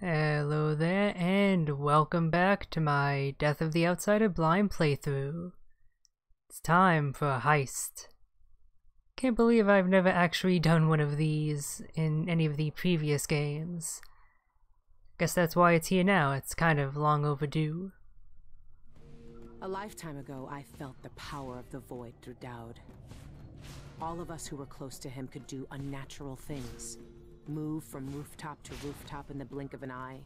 Hello there, and welcome back to my Death of the Outsider blind playthrough. It's time for a heist. Can't believe I've never actually done one of these in any of the previous games. Guess that's why it's here now. It's kind of long overdue. A lifetime ago, I felt the power of the Void through Dowd. All of us who were close to him could do unnatural things. Move from rooftop to rooftop in the blink of an eye.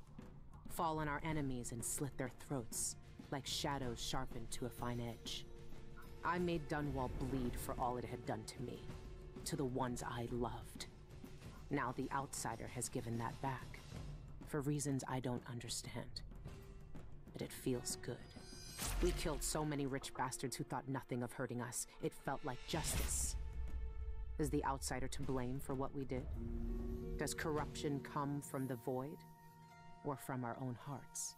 Fall on our enemies and slit their throats, like shadows sharpened to a fine edge. I made Dunwall bleed for all it had done to me, to the ones I loved. Now the Outsider has given that back, for reasons I don't understand. But it feels good. We killed so many rich bastards who thought nothing of hurting us. It felt like justice. Is the Outsider to blame for what we did? Does corruption come from the Void, or from our own hearts?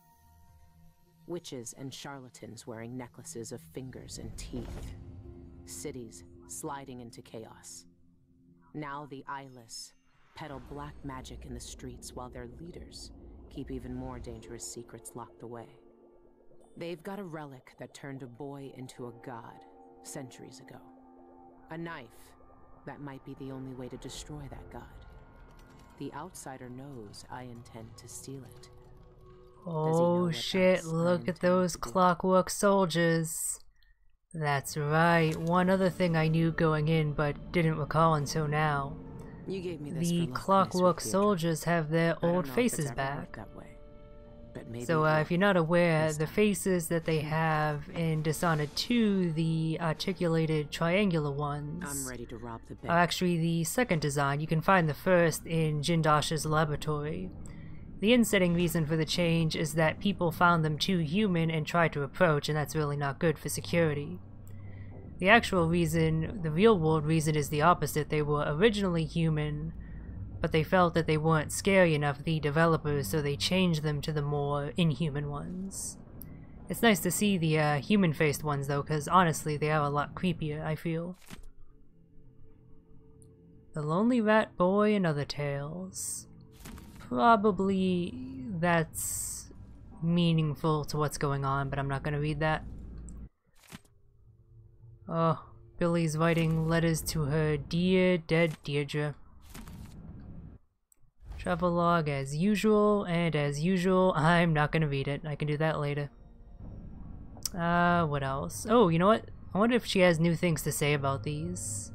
Witches and charlatans wearing necklaces of fingers and teeth. Cities sliding into chaos. Now the eyeless peddle black magic in the streets while their leaders keep even more dangerous secrets locked away. They've got a relic that turned a boy into a god centuries ago. A knife that might be the only way to destroy that god. The Outsider knows I intend to steal it. Oh shit, look at those clockwork soldiers. That's right, one other thing I knew going in but didn't recall until now. You gave me this the clockwork soldiers have their old faces back. So if you're not aware, the faces that they have in Dishonored 2, the articulated triangular ones, are actually the second design. You can find the first in Jindosh's laboratory. The in-setting reason for the change is that people found them too human and tried to approach, and that's really not good for security. The actual reason, the real-world reason, is the opposite. They were originally human, but they felt that they weren't scary enough, the developers, so they changed them to the more inhuman ones. It's nice to see the human-faced ones though, because honestly they are a lot creepier, I feel. The Lonely Rat Boy and Other Tales. Probably that's meaningful to what's going on, but I'm not gonna read that. Oh, Billy's writing letters to her dear dead Deirdre. Travelogue as usual, and as usual, I'm not gonna read it. I can do that later. What else? Oh, you know what? I wonder if she has new things to say about these.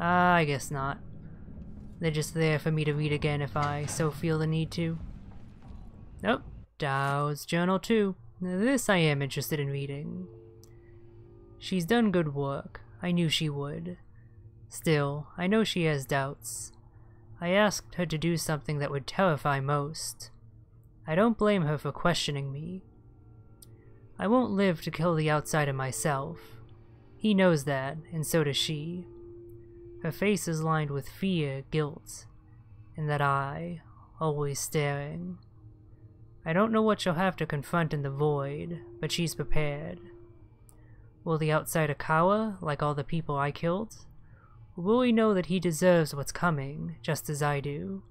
I guess not. They're just there for me to read again if I so feel the need to. Nope. Dowd's journal too. Now this I am interested in reading. She's done good work. I knew she would. Still, I know she has doubts. I asked her to do something that would terrify most. I don't blame her for questioning me. I won't live to kill the Outsider myself. He knows that, and so does she. Her face is lined with fear, guilt, and that eye, always staring. I don't know what she'll have to confront in the Void, but she's prepared. Will the Outsider cower, like all the people I killed? Or will he know that he deserves what's coming, just as I do?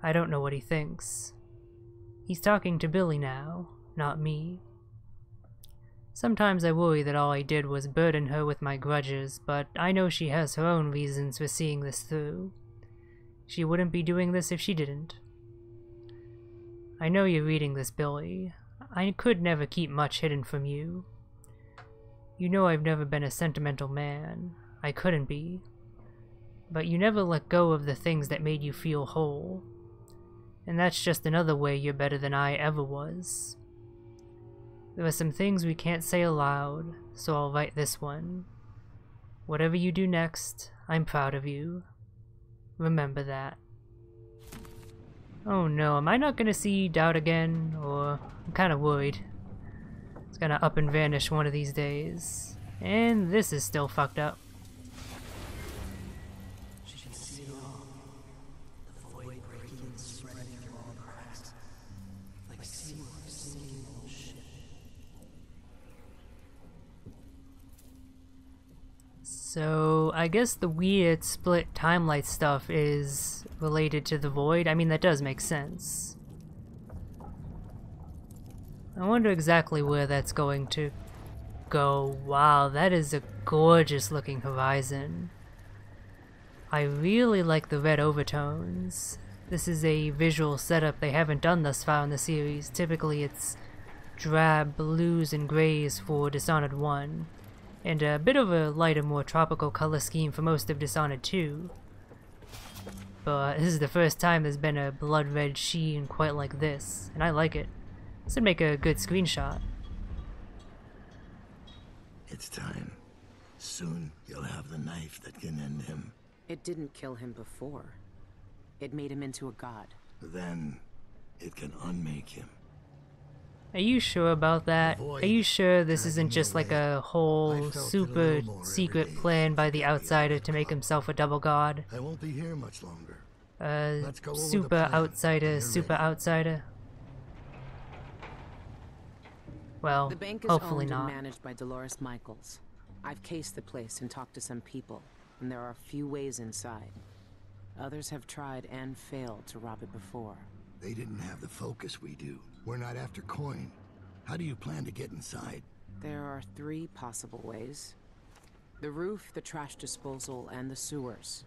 I don't know what he thinks. He's talking to Billy now, not me. Sometimes I worry that all I did was burden her with my grudges, but I know she has her own reasons for seeing this through. She wouldn't be doing this if she didn't. I know you're reading this, Billy. I could never keep much hidden from you. You know I've never been a sentimental man. I couldn't be. But you never let go of the things that made you feel whole. And that's just another way you're better than I ever was. There are some things we can't say aloud, so I'll write this one. Whatever you do next, I'm proud of you. Remember that. Oh no, am I not gonna see Dowd again? Or I'm kinda worried. It's gonna up and vanish one of these days. And this is still fucked up. So, I guess the weird split timelight stuff is related to the Void. I mean, that does make sense. I wonder exactly where that's going to go. Wow, that is a gorgeous looking horizon. I really like the red overtones. This is a visual setup they haven't done thus far in the series. Typically it's drab blues and grays for Dishonored 1, and a bit of a lighter, more tropical color scheme for most of Dishonored 2. But this is the first time there's been a blood red sheen quite like this, and I like it. This would make a good screenshot. It's time. Soon you'll have the knife that can end him. It didn't kill him before. It made him into a god. Then it can unmake him. Are you sure about that? Are you sure this isn't just like a whole super secret plan by the outsider to make himself a double god? I won't be here much longer. Super outsider, super outsider? Well, the bank is hopefully owned not. and managed by Dolores Michaels. I've cased the place and talked to some people, and there are a few ways inside. Others have tried and failed to rob it before. They didn't have the focus we do. We're not after coin. How do you plan to get inside? There are 3 possible ways. The roof, the trash disposal, and the sewers.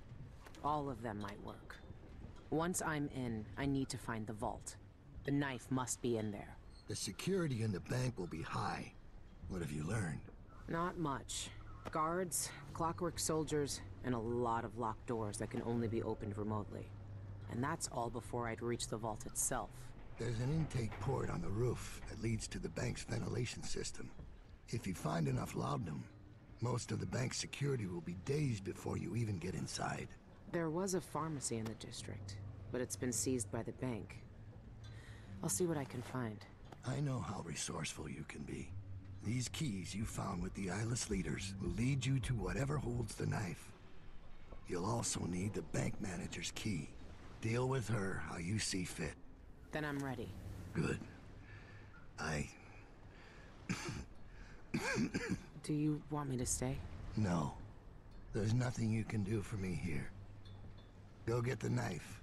All of them might work. Once I'm in, I need to find the vault. The knife must be in there. The security in the bank will be high. What have you learned? Not much. Guards, clockwork soldiers, and a lot of locked doors that can only be opened remotely. And that's all before I'd reach the vault itself. There's an intake port on the roof that leads to the bank's ventilation system. If you find enough laudanum, most of the bank's security will be days before you even get inside. There was a pharmacy in the district, but it's been seized by the bank. I'll see what I can find. I know how resourceful you can be. These keys you found with the eyeless leaders will lead you to whatever holds the knife. You'll also need the bank manager's key. Deal with her how you see fit. Then I'm ready. Good. Do you want me to stay? No. There's nothing you can do for me here. Go get the knife.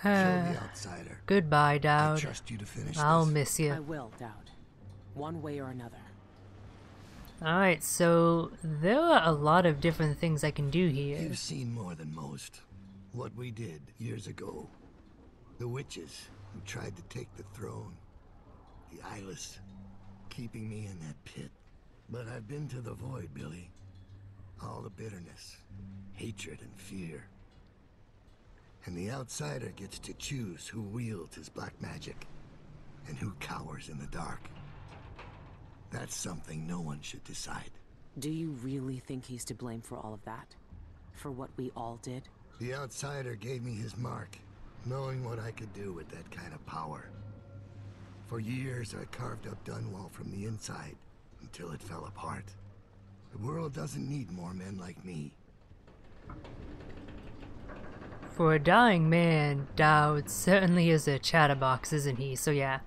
Show the outsider. Goodbye, I Dowd. trust you to finish I'll this. miss you. I will, Dowd. One way or another. Alright, so there are a lot of different things I can do here. You've seen more than most. What we did years ago. The witches who tried to take the throne. The eyeless, keeping me in that pit. But I've been to the void, Billy. All the bitterness, hatred, and fear. And the outsider gets to choose who wields his black magic and who cowers in the dark. That's something no one should decide. Do you really think he's to blame for all of that? For what we all did? The outsider gave me his mark, knowing what I could do with that kind of power. For years I carved up Dunwall from the inside until it fell apart. The world doesn't need more men like me. For a dying man, Dowd certainly is a chatterbox, isn't he? So yeah,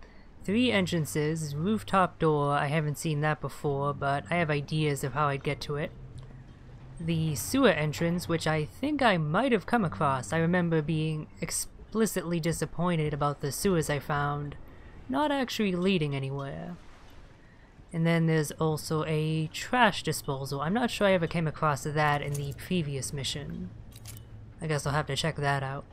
3 entrances, rooftop door, I haven't seen that before, but I have ideas of how I'd get to it. The sewer entrance, which I think I might have come across. I remember being explicitly disappointed about the sewers I found, not actually leading anywhere. And then there's also a trash disposal. I'm not sure I ever came across that in the previous mission. I guess I'll have to check that out.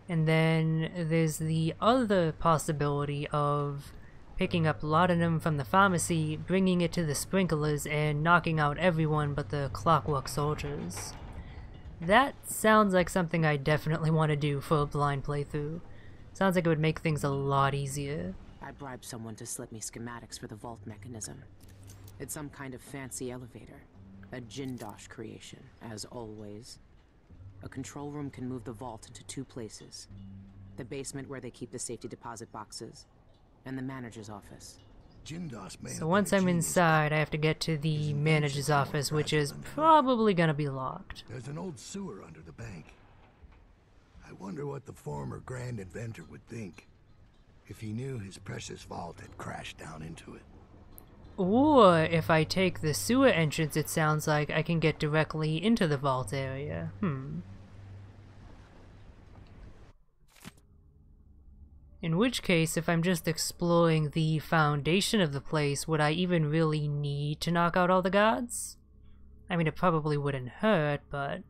And then there's the other possibility of picking up laudanum from the pharmacy, bringing it to the sprinklers, and knocking out everyone but the clockwork soldiers. That sounds like something I definitely want to do for a blind playthrough. Sounds like it would make things a lot easier. I bribed someone to slip me schematics for the vault mechanism. It's some kind of fancy elevator. A Jindosh creation, as always. A control room can move the vault into 2 places. The basement where they keep the safety deposit boxes, and the manager's office. So once I'm inside, I have to get to the manager's office, which is probably gonna be locked. There's an old sewer under the bank. I wonder what the former grand inventor would think if he knew his precious vault had crashed down into it. Or if I take the sewer entrance, it sounds like I can get directly into the vault area. In which case, if I'm just exploring the foundation of the place, would I even really need to knock out all the gods? I mean, it probably wouldn't hurt, but...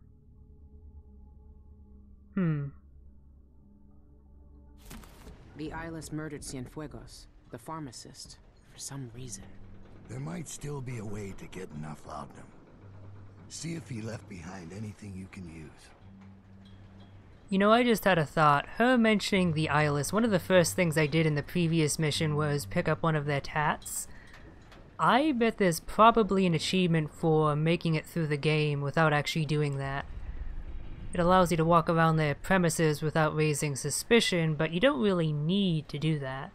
The eyeless murdered Cienfuegos, the pharmacist, for some reason. There might still be a way to get enough out of him. See if he left behind anything you can use. You know, I just had a thought. Her mentioning the eyeless, one of the first things I did in the previous mission was pick up one of their tats. I bet there's probably an achievement for making it through the game without actually doing that. It allows you to walk around their premises without raising suspicion, but you don't really need to do that.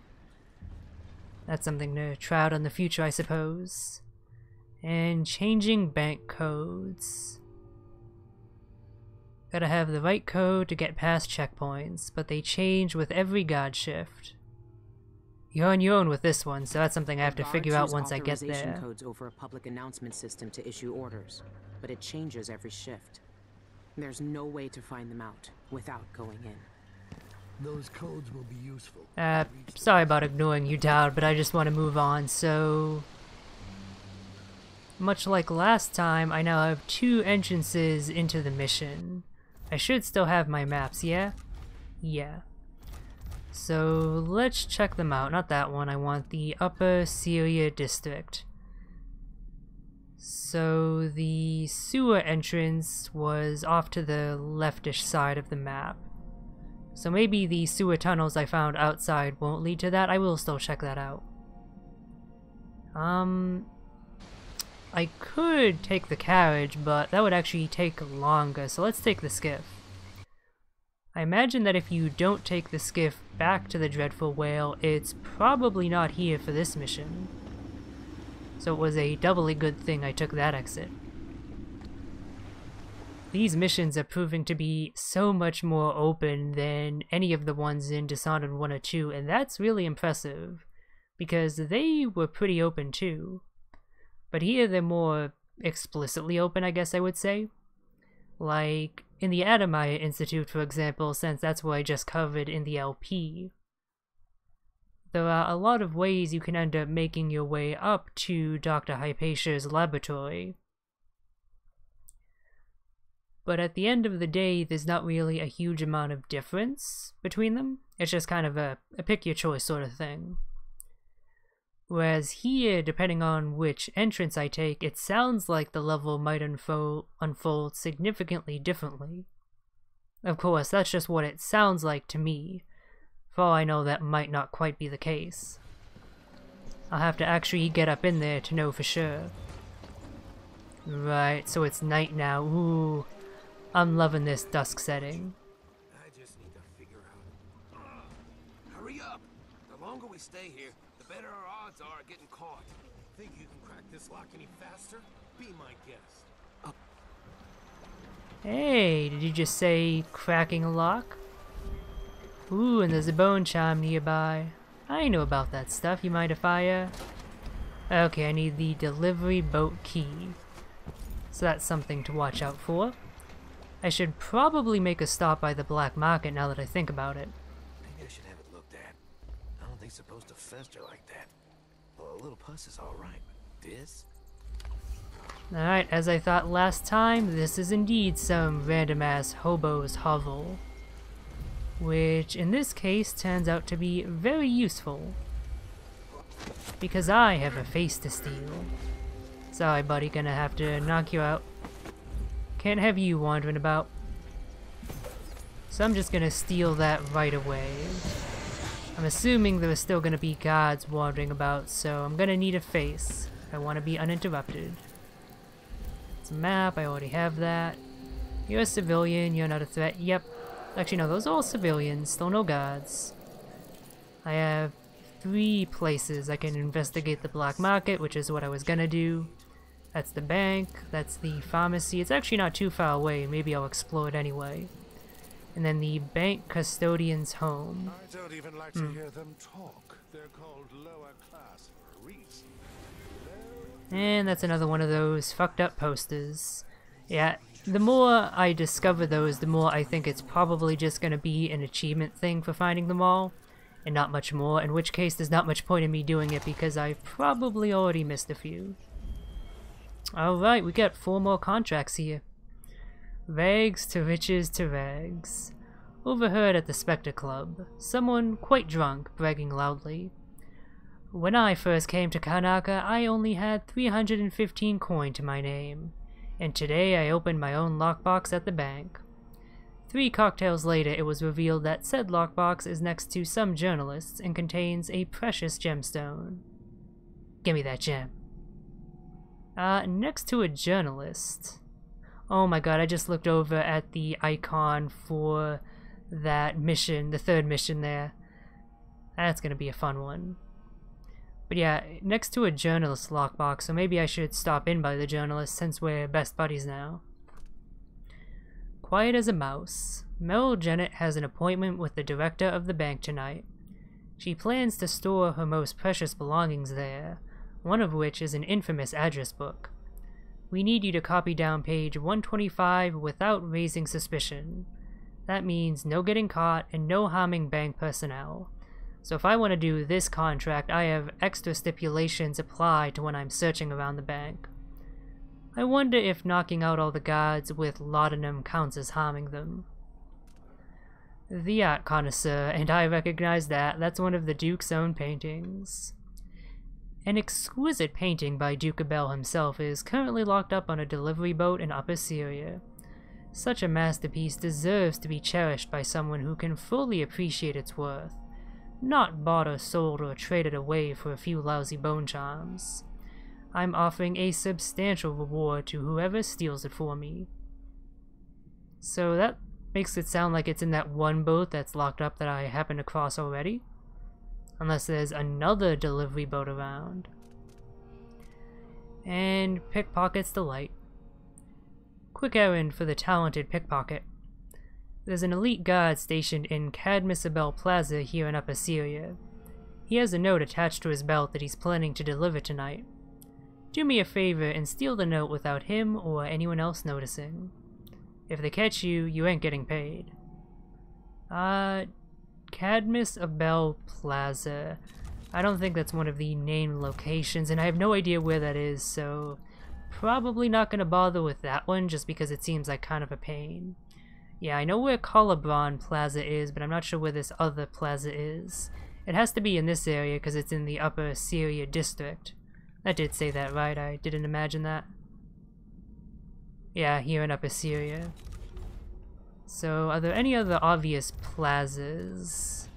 That's something to try out in the future, I suppose. And changing bank codes. Gotta have the right code to get past checkpoints, but they change with every god shift. You're on your own with this one, so that's something I have to figure out once I get there. Codes over a public announcement system to issue orders, but it changes every shift. There's no way to find them out without going in. Those codes will be useful. Sorry about ignoring you, Dowd, but I just want to move on, so... Much like last time, I now have 2 entrances into the mission. I should still have my maps, yeah? Yeah. So let's check them out. Not that one, I want the Upper Syria District. So the sewer entrance was off to the leftish side of the map. So maybe the sewer tunnels I found outside won't lead to that. I will still check that out. I could take the carriage, but that would actually take longer, so let's take the skiff. I imagine that if you don't take the skiff back to the Dreadful Whale, it's probably not here for this mission. So it was a doubly good thing I took that exit. These missions are proving to be so much more open than any of the ones in Dishonored 1 or 2, and that's really impressive, because they were pretty open too. But here they're more explicitly open, I guess I would say. Like, in the Adamaya Institute, for example, since that's what I just covered in the LP. There are a lot of ways you can end up making your way up to Dr. Hypatia's laboratory. But at the end of the day, there's not really a huge amount of difference between them. It's just kind of a pick-your-choice sort of thing. Whereas here, depending on which entrance I take, it sounds like the level might unfold significantly differently. Of course, that's just what it sounds like to me. For all I know, that might not quite be the case. I'll have to actually get up in there to know for sure. Right, so it's night now. Ooh, I'm loving this dusk setting. I just need to figure out. Hurry up! The longer we stay here, the better our odds are of getting caught. Think you can crack this lock any faster? Be my guest. Hey, did you just say cracking a lock? Ooh, and there's a bone chime nearby. I know about that stuff. You mind if I, Okay, I need the delivery boat key. So that's something to watch out for. I should probably make a stop by the black market now that I think about it. Maybe I should have it looked at. I don't think it's supposed to fester like that. Well, a little pus is alright, but this? Alright, as I thought last time, this is indeed some random-ass hobo's hovel. Which, in this case, turns out to be very useful. Because I have a face to steal. Sorry, buddy, gonna have to knock you out. Can't have you wandering about. So I'm just gonna steal that right away. I'm assuming there are still gonna be guards wandering about, so I'm gonna need a face. I want to be uninterrupted. It's a map, I already have that. You're a civilian, you're not a threat. Yep. Actually, no, those are all civilians, still no guards. I have 3 places I can investigate the black market, which is what I was gonna do. That's the bank, that's the pharmacy. It's actually not too far away, maybe I'll explore it anyway. And then the bank custodian's home. I don't even like to hear them talk. They're called lower class for a reason. And that's another one of those fucked up posters. Yeah, the more I discover those, the more I think it's probably just gonna be an achievement thing for finding them all. and not much more, in which case there's not much point in me doing it because I've probably already missed a few. Alright, we got 4 more contracts here. Rags to riches to rags. Overheard at the Spectre Club, someone quite drunk bragging loudly. When I first came to Kanaka, I only had 315 coin to my name, and today I opened my own lockbox at the bank. 3 cocktails later, it was revealed that said lockbox is next to some journalists and contains a precious gemstone. Gimme that gem. Next to a journalist. Oh my god, I just looked over at the icon for that mission, the 3rd mission there. That's gonna be a fun one. But yeah, next to a journalist lockbox, so maybe I should stop in by the journalist since we're best buddies now. Quiet as a mouse. Meryl Jennett has an appointment with the director of the bank tonight. She plans to store her most precious belongings there, one of which is an infamous address book. We need you to copy down page 125 without raising suspicion. That means no getting caught and no harming bank personnel. So if I want to do this contract, I have extra stipulations apply to when I'm searching around the bank. I wonder if knocking out all the guards with laudanum counts as harming them. The art connoisseur, and I recognize that. That's one of the Duke's own paintings. An exquisite painting by Duke Abel himself is currently locked up on a delivery boat in Upper Syria. Such a masterpiece deserves to be cherished by someone who can fully appreciate its worth, not bought or sold or traded away for a few lousy bone charms. I'm offering a substantial reward to whoever steals it for me. So that makes it sound like it's in that one boat that's locked up that I happened to cross already. Unless there's another delivery boat around. And pickpocket's delight. Quick errand for the talented pickpocket. There's an elite guard stationed in Cadmus Abel Plaza here in Upper Syria. He has a note attached to his belt that he's planning to deliver tonight. Do me a favor and steal the note without him or anyone else noticing. If they catch you, you ain't getting paid. Cadmus Abel Plaza. I don't think that's one of the named locations, and I have no idea where that is, so probably not gonna bother with that one just because it seems like kind of a pain. Yeah, I know where Colabron Plaza is, but I'm not sure where this other plaza is. It has to be in this area because it's in the Upper Syria district. I did say that right, I didn't imagine that. Yeah, here in Upper Syria. So, are there any other obvious plazas?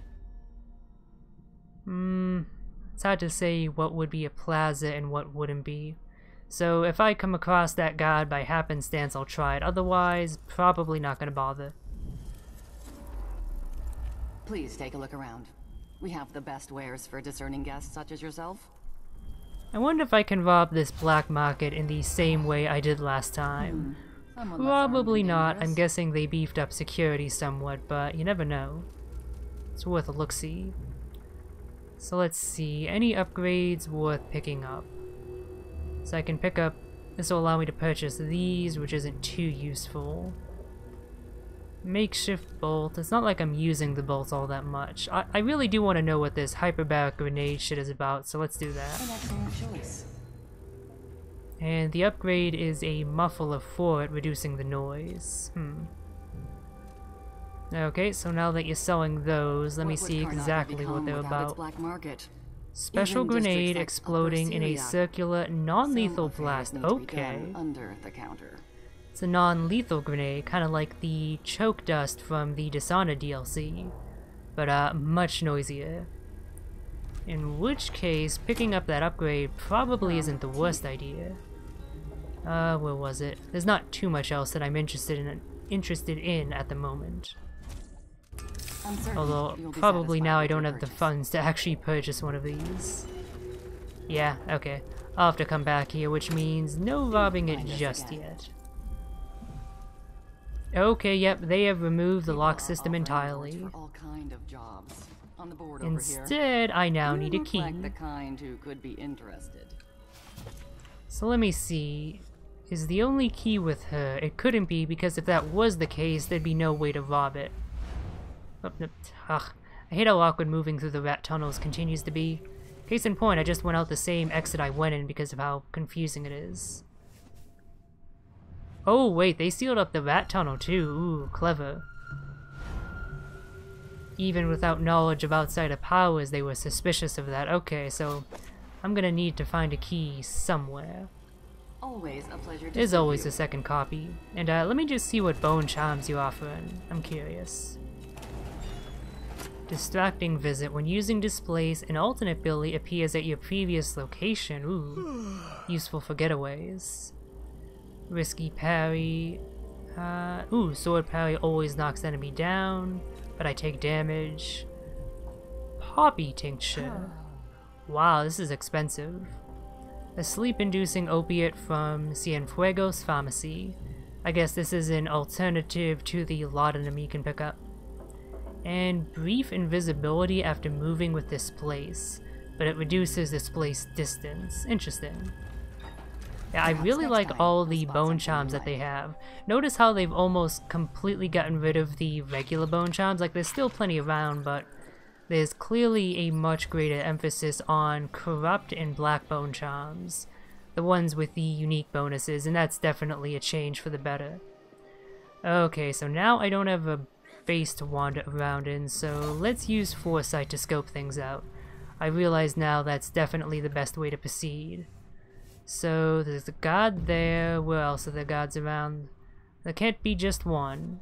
It's hard to say what would be a plaza and what wouldn't be. So, if I come across that guard by happenstance, I'll try it. Otherwise, probably not gonna bother. Please take a look around. We have the best wares for discerning guests such as yourself. I wonder if I can rob this black market in the same way I did last time. Probably not. I'm guessing they beefed up security somewhat, but you never know. It's worth a look-see. So let's see. Any upgrades worth picking up? So I can pick up... This will allow me to purchase these, which isn't too useful. Makeshift bolt. It's not like I'm using the bolts all that much. I really do want to know what this hyperbaric grenade shit is about, so let's do that. An excellent choice. And the upgrade is a muffler for it, reducing the noise. Okay, so now that you're selling those, let me see exactly what they're about. Special grenade exploding in a circular, non-lethal blast. Okay. Under the counter. It's a non-lethal grenade, kind of like the choke dust from the Dishonored DLC, but much noisier. In which case, picking up that upgrade probably isn't the worst idea. Where was it? There's not too much else that I'm interested in at the moment. Although, probably now I don't have the funds to actually purchase one of these. Yeah, okay. I'll have to come back here, which means no robbing it just yet. Okay, yep, they have removed the lock system entirely. Instead, I now need a key. Like the kind who could be interested. So let me see. Is the only key with her? It couldn't be, because if that was the case, there'd be no way to rob it. Oh, no. Ugh. I hate how awkward moving through the rat tunnels continues to be. Case in point, I just went out the same exit I went in because of how confusing it is. Oh wait, they sealed up the rat tunnel too. Ooh, clever. Even without knowledge of outsider powers, they were suspicious of that. Okay, so I'm gonna need to find a key somewhere. Always a pleasure to There's see always you. a second copy. And let me just see what bone charms you offer. I'm curious. Distracting visit. When using displays, an alternate ability appears at your previous location. Ooh, useful for getaways. Risky parry. Ooh, sword parry always knocks enemy down, but I take damage. Poppy tincture. Wow, this is expensive. A sleep-inducing opiate from Cienfuegos Pharmacy. I guess this is an alternative to the laudanum you can pick up. And brief invisibility after moving with displace, but it reduces displace distance. Interesting. Yeah, I really like all the bone charms that they have. Notice how they've almost completely gotten rid of the regular bone charms. Like, there's still plenty around, but there's clearly a much greater emphasis on corrupt and black bone charms. The ones with the unique bonuses, and that's definitely a change for the better. Okay, so now I don't have a base to wander around in, so let's use foresight to scope things out. I realize now that's definitely the best way to proceed. So there's a guard there. Where else are there guards around? There can't be just one,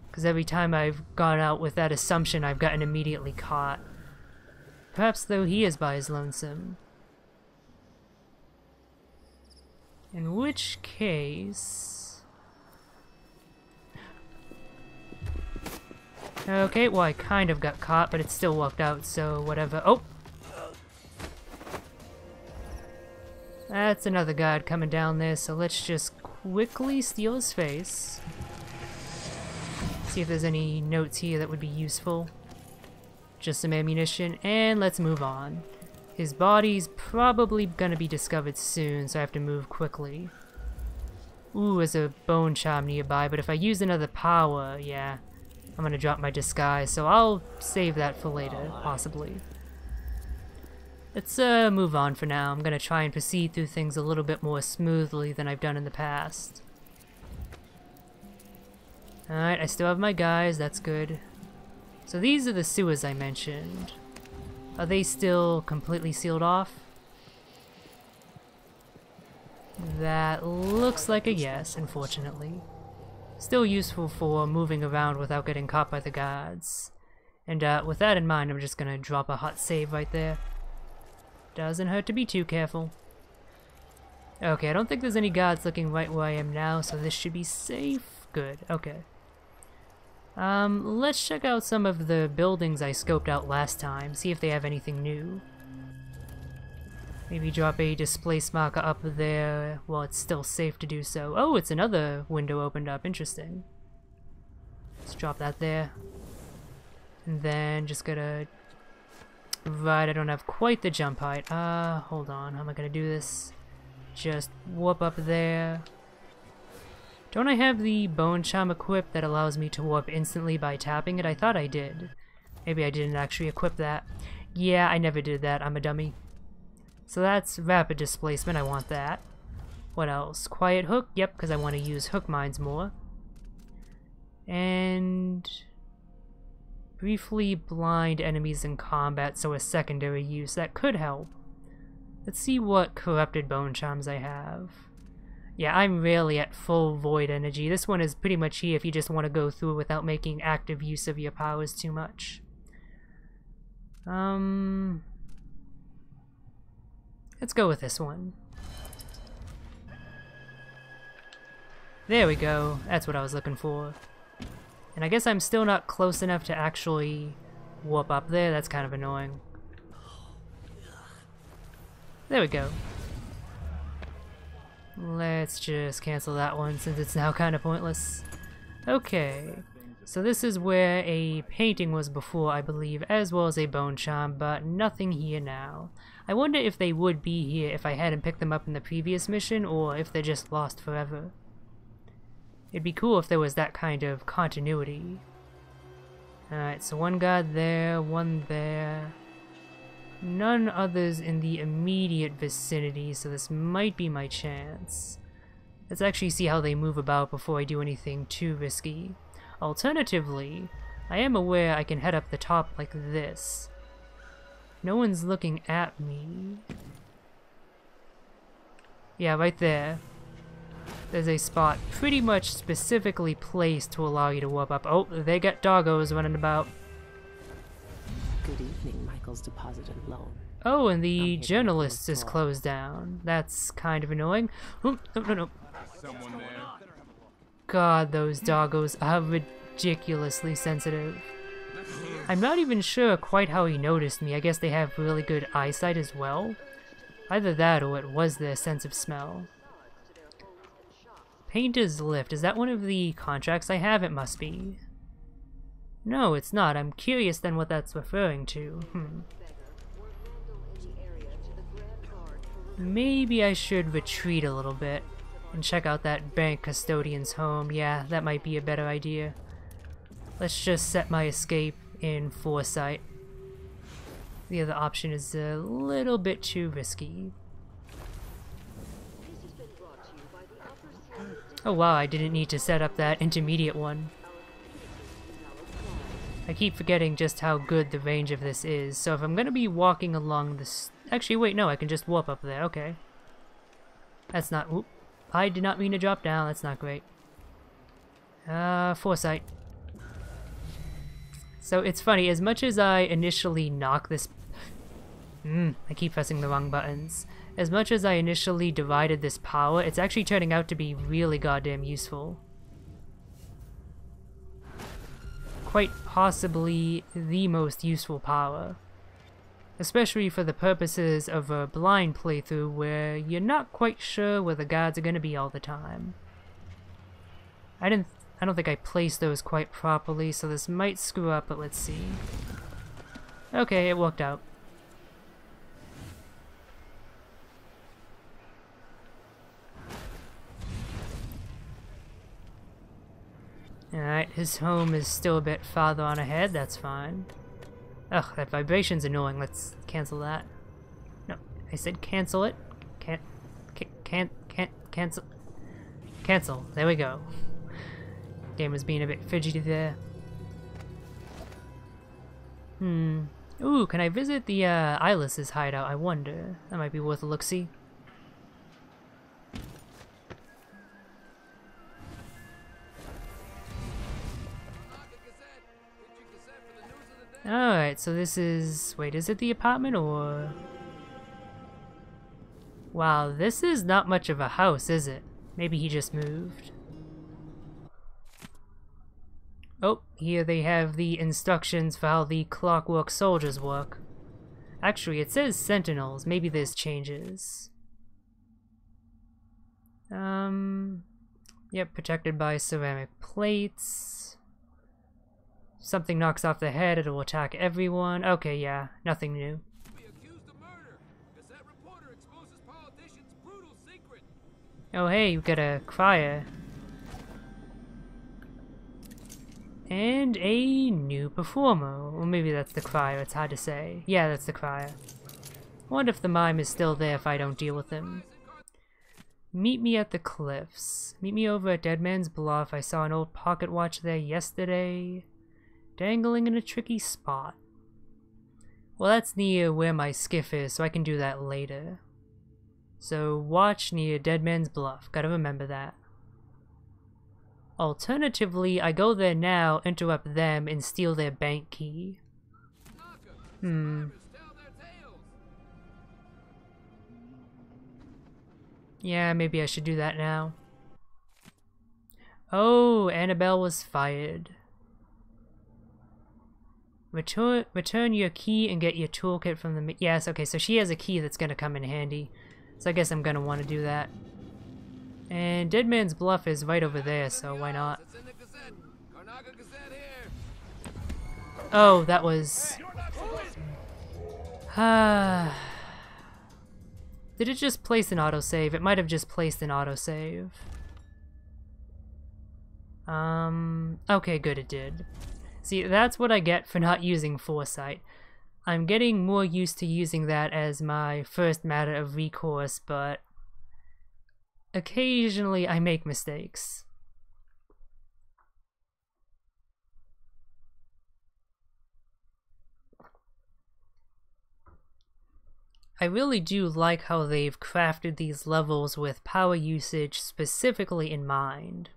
because every time I've gone out with that assumption I've gotten immediately caught. Perhaps though he is by his lonesome. In which case... Okay, well I kind of got caught, but it still worked out, so whatever. Oh! That's another guard coming down there, so let's just quickly steal his face. See if there's any notes here that would be useful. Just some ammunition, and let's move on. His body's probably gonna be discovered soon, so I have to move quickly. Ooh, there's a bone charm nearby, but if I use another power, yeah, I'm gonna drop my disguise, so I'll save that for later, possibly. Let's move on for now. I'm gonna try and proceed through things a little bit more smoothly than I've done in the past. Alright, I still have my guys, that's good. So these are the sewers I mentioned. Are they still completely sealed off? That looks like a yes, unfortunately. Still useful for moving around without getting caught by the guards. And with that in mind, I'm just gonna drop a hot save right there. Doesn't hurt to be too careful. Okay, I don't think there's any guards looking right where I am now, so this should be safe. Good, okay. Let's check out some of the buildings I scoped out last time, see if they have anything new. Maybe drop a displace marker up there while it's still safe to do so. Oh, it's another window opened up, interesting. Let's drop that there. And then just gonna... Right, I don't have quite the jump height. Hold on, how am I gonna do this? Just warp up there. Don't I have the bone charm equipped that allows me to warp instantly by tapping it? I thought I did. Maybe I didn't actually equip that. Yeah, I never did that, I'm a dummy. So that's rapid displacement, I want that. What else? Quiet hook? Yep, because I want to use hook mines more. And... briefly blind enemies in combat, so a secondary use. That could help. Let's see what corrupted bone charms I have. Yeah, I'm rarely at full void energy. This one is pretty much here if you just want to go through without making active use of your powers too much. Let's go with this one. There we go. That's what I was looking for. And I guess I'm still not close enough to actually warp up there. That's kind of annoying. There we go. Let's just cancel that one since it's now kind of pointless. Okay, so this is where a painting was before, I believe, as well as a bone charm, but nothing here now. I wonder if they would be here if I hadn't picked them up in the previous mission, or if they're just lost forever. It'd be cool if there was that kind of continuity. Alright, so one guard there, one there. None others in the immediate vicinity, so this might be my chance. Let's actually see how they move about before I do anything too risky. Alternatively, I am aware I can head up the top like this. No one's looking at me. Yeah, right there. There's a spot pretty much specifically placed to allow you to warp up. Oh, they got doggos running about. Good evening, Michael's deposited loan. Oh, and the journalist is closed down. That's kind of annoying. Oh, no. Someone there. God, those doggos are ridiculously sensitive. I'm not even sure quite how he noticed me. I guess they have really good eyesight as well. Either that or it was their sense of smell. Painter's Lift. Is that one of the contracts I have? It must be. No, it's not. I'm curious then what that's referring to. Maybe I should retreat a little bit and check out that bank custodian's home. Yeah, that might be a better idea. Let's just set my escape in foresight. The other option is a little bit too risky. Oh wow, I didn't need to set up that intermediate one. I keep forgetting just how good the range of this is, so if I'm gonna be walking along this... Actually, wait, no, I can just warp up there, okay. That's not... Oop. I did not mean to drop down, that's not great. Foresight. So it's funny, as much as I initially knock this... I keep pressing the wrong buttons. As much as I initially divided this power, it's actually turning out to be really goddamn useful. Quite possibly the most useful power. Especially for the purposes of a blind playthrough where you're not quite sure where the guards are gonna be all the time. I don't think I placed those quite properly, so this might screw up, but let's see. Okay, it worked out. Alright, his home is still a bit farther on ahead, that's fine. Ugh, that vibration's annoying, let's cancel that. No, I said cancel it. Can't, cancel. Cancel, there we go. Game was being a bit fidgety there. Ooh, can I visit the Eyeless's hideout, I wonder? That might be worth a look-see. Alright, so this is... Wait, is it the apartment or... Wow, this is not much of a house, is it? Maybe he just moved. Oh, here they have the instructions for how the clockwork soldiers work. Actually, it says sentinels. Maybe there's changes. Yep, protected by ceramic plates. Something knocks off the head, it will attack everyone. Okay, yeah, nothing new. Oh hey, you got a crier. And a new performer. Or maybe that's the crier, it's hard to say. Yeah, that's the crier. I wonder if the mime is still there if I don't deal with him. Meet me at the cliffs. Meet me over at Dead Man's Bluff. I saw an old pocket watch there yesterday. Dangling in a tricky spot. Well, that's near where my skiff is, so I can do that later. So, watch near Dead Man's Bluff. Gotta remember that. Alternatively, I go there now, interrupt them, and steal their bank key. Yeah, maybe I should do that now. Oh, Annabelle was fired. Return your key and get your toolkit from the... Yes, okay, so she has a key that's gonna come in handy. So I guess I'm gonna want to do that. And Dead Man's Bluff is right over there, so why not? Oh, that was... Did it just place an autosave? It might have just placed an autosave. Okay, good, it did. See, that's what I get for not using foresight. I'm getting more used to using that as my first matter of recourse, but occasionally I make mistakes. I really do like how they've crafted these levels with power usage specifically in mind.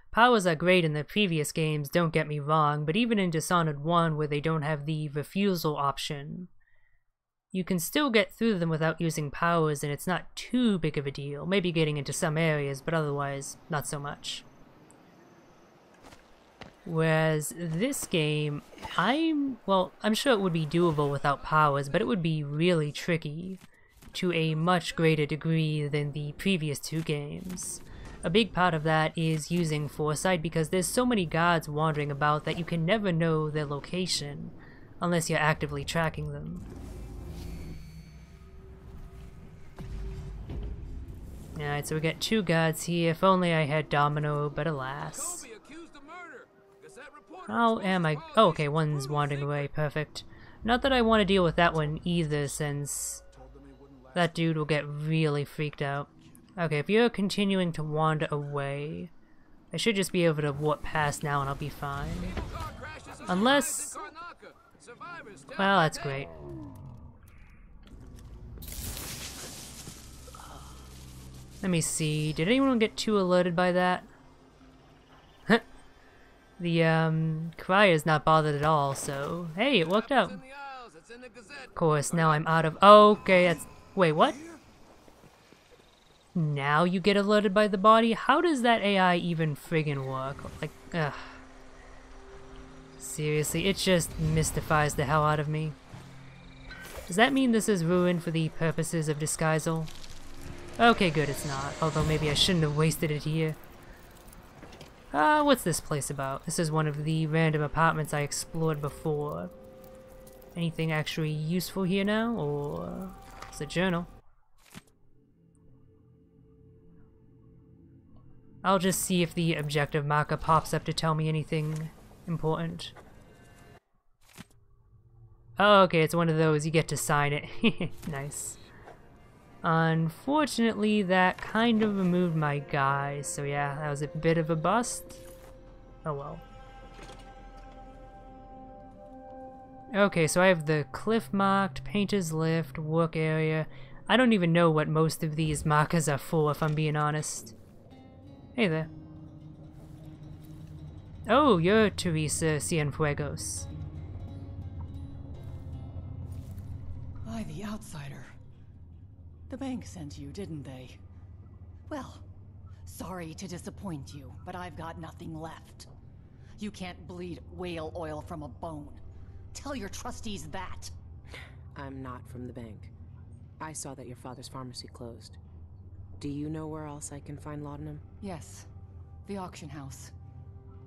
Powers are great in the previous games, don't get me wrong, but even in Dishonored 1 where they don't have the refusal option, you can still get through them without using powers and it's not too big of a deal. Maybe getting into some areas, but otherwise not so much. Whereas this game, I'm sure it would be doable without powers, but it would be really tricky to a much greater degree than the previous two games. A big part of that is using foresight because there's so many guards wandering about that you can never know their location unless you're actively tracking them. Alright, so we got two guards here. If only I had Domino, but alas. How am I? Oh, okay, one's wandering away. Perfect. Not that I want to deal with that one either, since that dude will get really freaked out. Okay, if you're continuing to wander away, I should just be able to warp past now and I'll be fine. Unless... well, that's great. Let me see, did anyone get too alerted by that? The, Crier's not bothered at all, so... hey, it worked out. Of course, now I'm out of... okay, that's... wait, what? Now you get alerted by the body? How does that AI even friggin' work? Like, ugh. Seriously, it just mystifies the hell out of me. Does that mean this is ruined for the purposes of disguisal? Okay, good, it's not. Although maybe I shouldn't have wasted it here. What's this place about? This is one of the random apartments I explored before. Anything actually useful here now, or... it's a journal. I'll just see if the objective marker pops up to tell me anything important. Oh, okay, it's one of those, you get to sign it. Nice. Unfortunately, that kind of removed my guy, so yeah, that was a bit of a bust. Oh well. Okay, so I have the cliff marked, painter's lift, work area. I don't even know what most of these markers are for, if I'm being honest. Hey there. Oh, you're Teresa Cienfuegos. By the outsider. The bank sent you, didn't they? Well, sorry to disappoint you, but I've got nothing left. You can't bleed whale oil from a bone. Tell your trustees that. I'm not from the bank. I saw that your father's pharmacy closed. Do you know where else I can find laudanum? Yes, the auction house.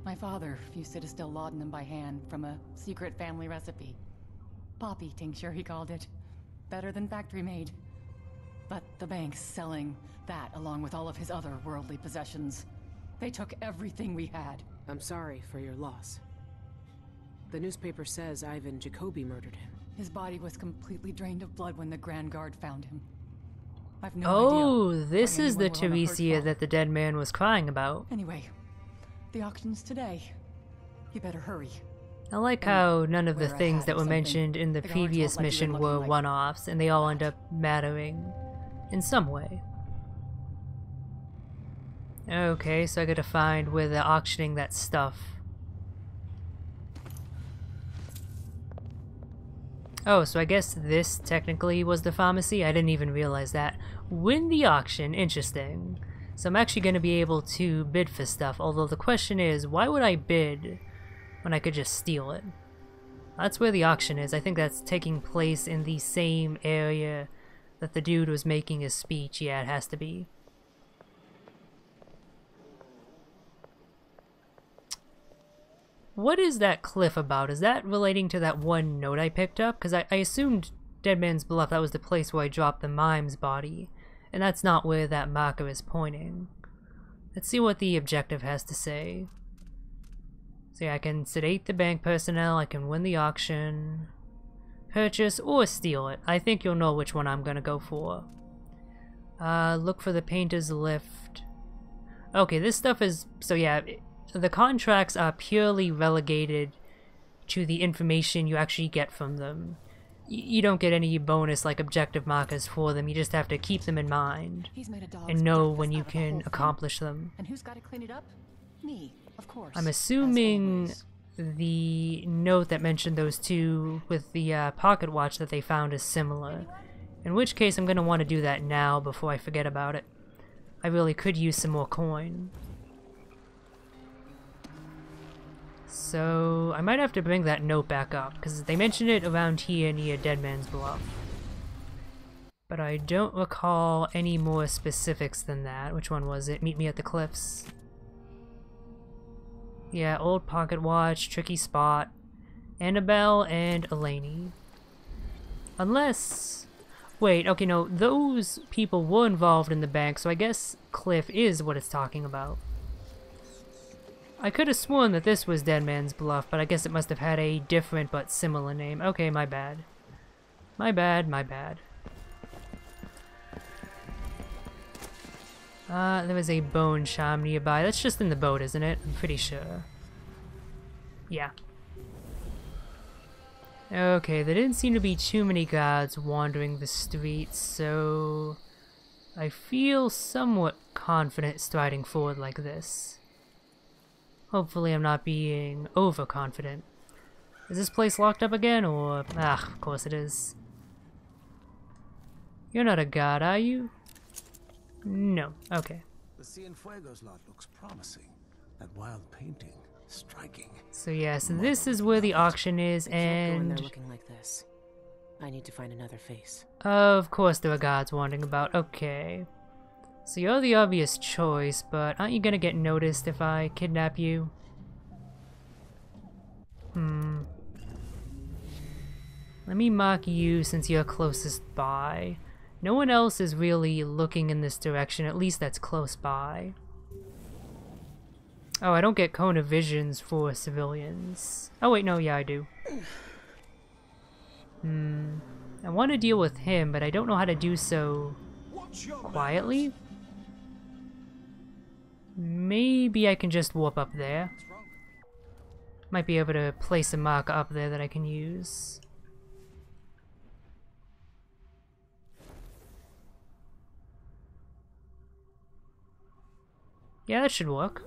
My father used to distill laudanum by hand from a secret family recipe. Poppy tincture, he called it. Better than factory-made. But the bank's selling that along with all of his other worldly possessions. They took everything we had. I'm sorry for your loss. The newspaper says Ivan Jacobi murdered him. His body was completely drained of blood when the Grand Guard found him. I've no oh, idea this why is the anyone will have Teresia heard that the dead man was crying about. Anyway, the auction's today. You better hurry. I like how none of the Wear a things hat that or were something. mentioned in the The guards previous won't let you in mission looking were like one-offs, and they all end up mattering in some way. Okay, so I gotta find where they're auctioning that stuff. Oh, so I guess this technically was the pharmacy? I didn't even realize that. Win the auction, interesting. So I'm actually gonna be able to bid for stuff, although the question is, why would I bid when I could just steal it? That's where the auction is. I think that's taking place in the same area that the dude was making his speech. Yeah, it has to be. What is that cliff about? Is that relating to that one note I picked up? Because I assumed Dead Man's Bluff, that was the place where I dropped the mime's body. And that's not where that marker is pointing. Let's see what the objective has to say. So yeah, I can sedate the bank personnel, I can win the auction, purchase, or steal it. I think you'll know which one I'm gonna go for. Look for the painter's lift. Okay, this stuff is... So yeah, the contracts are purely relegated to the information you actually get from them. You don't get any bonus like objective markers for them, you just have to keep them in mind and know when you can accomplish them. And who's got to clean it up? Me, of course. I'm assuming the note that mentioned those two with the pocket watch that they found is similar. In which case I'm going to want to do that now before I forget about it. I really could use some more coin. So I might have to bring that note back up, because they mentioned it around here near Dead Man's Bluff. But I don't recall any more specifics than that. Which one was it? Meet me at the cliffs. Yeah, old pocket watch, tricky spot, Annabelle, and Eleni. Unless... Wait, okay, no, those people were involved in the bank, so I guess Cliff is what it's talking about. I could have sworn that this was Dead Man's Bluff, but I guess it must have had a different but similar name. Okay, my bad. My bad, my bad. There was a bone charm nearby. That's just in the boat, isn't it? I'm pretty sure. Yeah. Okay, there didn't seem to be too many guards wandering the streets, so... I feel somewhat confident striding forward like this. Hopefully I'm not being overconfident. Is this place locked up again, or... Ah, of course it is. You're not a god, are you? No. Okay. The Cienfuegos lot looks promising. That wild painting, striking. So yeah, so this is where the auction is, I can't go in there and... looking like this. I need to find another face. Of course there are guards wandering about. Okay. So you're the obvious choice, but aren't you gonna get noticed if I kidnap you? Let me mark you since you're closest by. No one else is really looking in this direction, at least that's close by. Oh, I don't get cone of visions for civilians. Oh wait, no, yeah I do. I want to deal with him, but I don't know how to do so quietly. Maybe I can just warp up there. Might be able to place a marker up there that I can use. Yeah, that should work.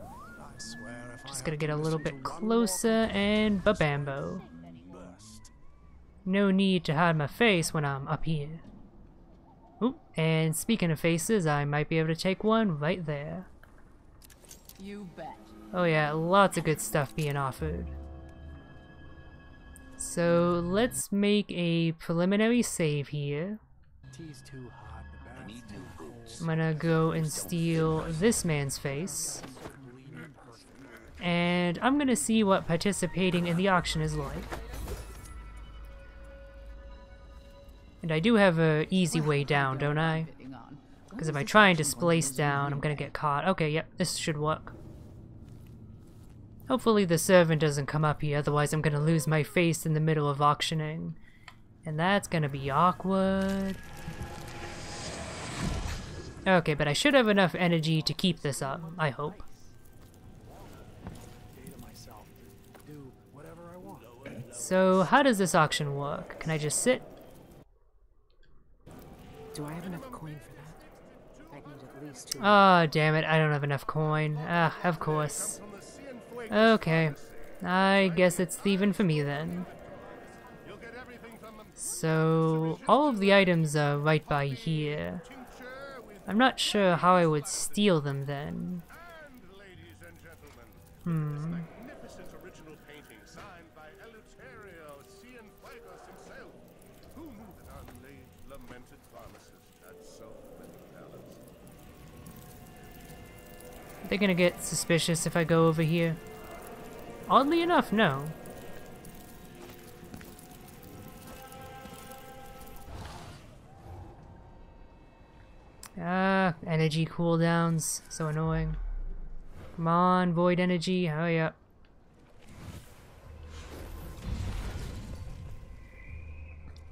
Just gotta get a little bit closer and ba-bambo. No need to hide my face when I'm up here. Oop, and speaking of faces, I might be able to take one right there. You bet. Oh yeah, lots of good stuff being offered. So let's make a preliminary save here. I'm gonna go and steal this man's face. And I'm gonna see what participating in the auction is like. And I do have a easy way down, don't I? Because if I try and displace down, I'm gonna get caught. Okay, yep, this should work. Hopefully the servant doesn't come up here, otherwise I'm gonna lose my face in the middle of auctioning. And that's gonna be awkward. Okay, but I should have enough energy to keep this up, I hope. So, how does this auction work? Can I just sit? Do I have enough coin for that? I'd need at least 2. Oh, damn it, I don't have enough coin. Ah, of course. Okay, I guess it's thieving for me then. So, all of the items are right by here. I'm not sure how I would steal them then. They're gonna get suspicious if I go over here. Oddly enough, no. Ah, energy cooldowns. So annoying. Come on, void energy. Oh, yeah.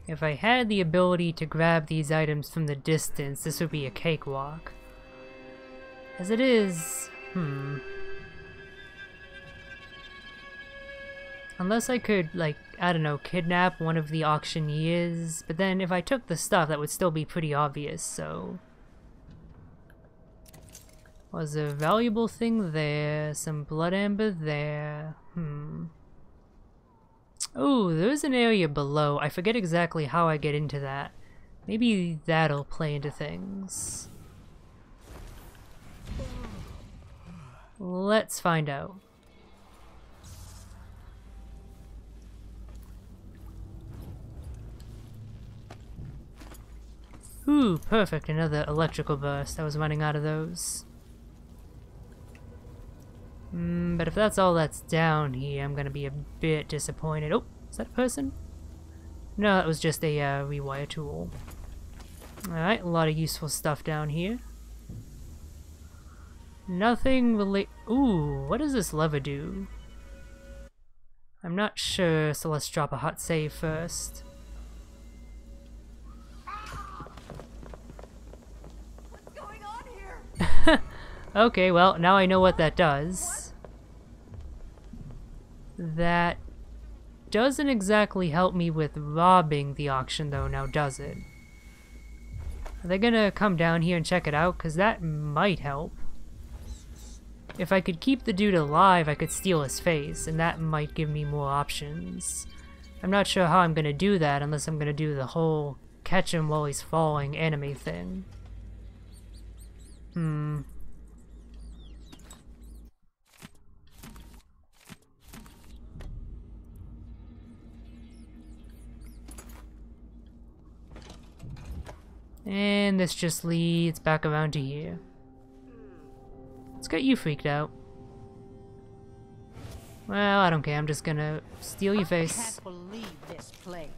If I had the ability to grab these items from the distance, this would be a cakewalk. As it is, unless I could, like, I don't know, kidnap one of the auctioneers, but then if I took the stuff, that would still be pretty obvious, so... Was a valuable thing there, some blood amber there, Oh, there's an area below. I forget exactly how I get into that. Maybe that'll play into things. Let's find out. Ooh, perfect, another electrical burst. I was running out of those. But if that's all that's down here, I'm gonna be a bit disappointed. Oh, is that a person? No, that was just a rewire tool. Alright, a lot of useful stuff down here. Nothing Ooh, what does this lever do? I'm not sure, so let's drop a hot save first. What's going on here? Okay, well, now I know what that does. That doesn't exactly help me with robbing the auction, though, now does it? Are they gonna come down here and check it out? Because that might help. If I could keep the dude alive, I could steal his face, and that might give me more options. I'm not sure how I'm gonna do that unless I'm gonna do the whole catch him while he's falling anime thing. And this just leads back around to here. Let's get you freaked out. Well, I don't care. I'm just gonna steal your face. I can't believe this play.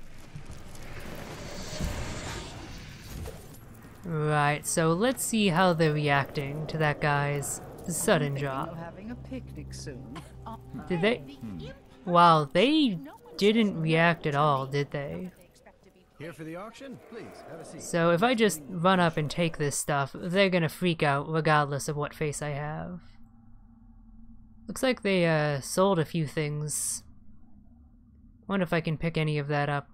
Right, so let's see how they're reacting to that guy's sudden drop. Having a picnic soon. Did they? Wow, they didn't react at all, did they? Here for the auction? Please, have a seat. So if I just run up and take this stuff, they're gonna freak out regardless of what face I have. Looks like they sold a few things. Wonder if I can pick any of that up.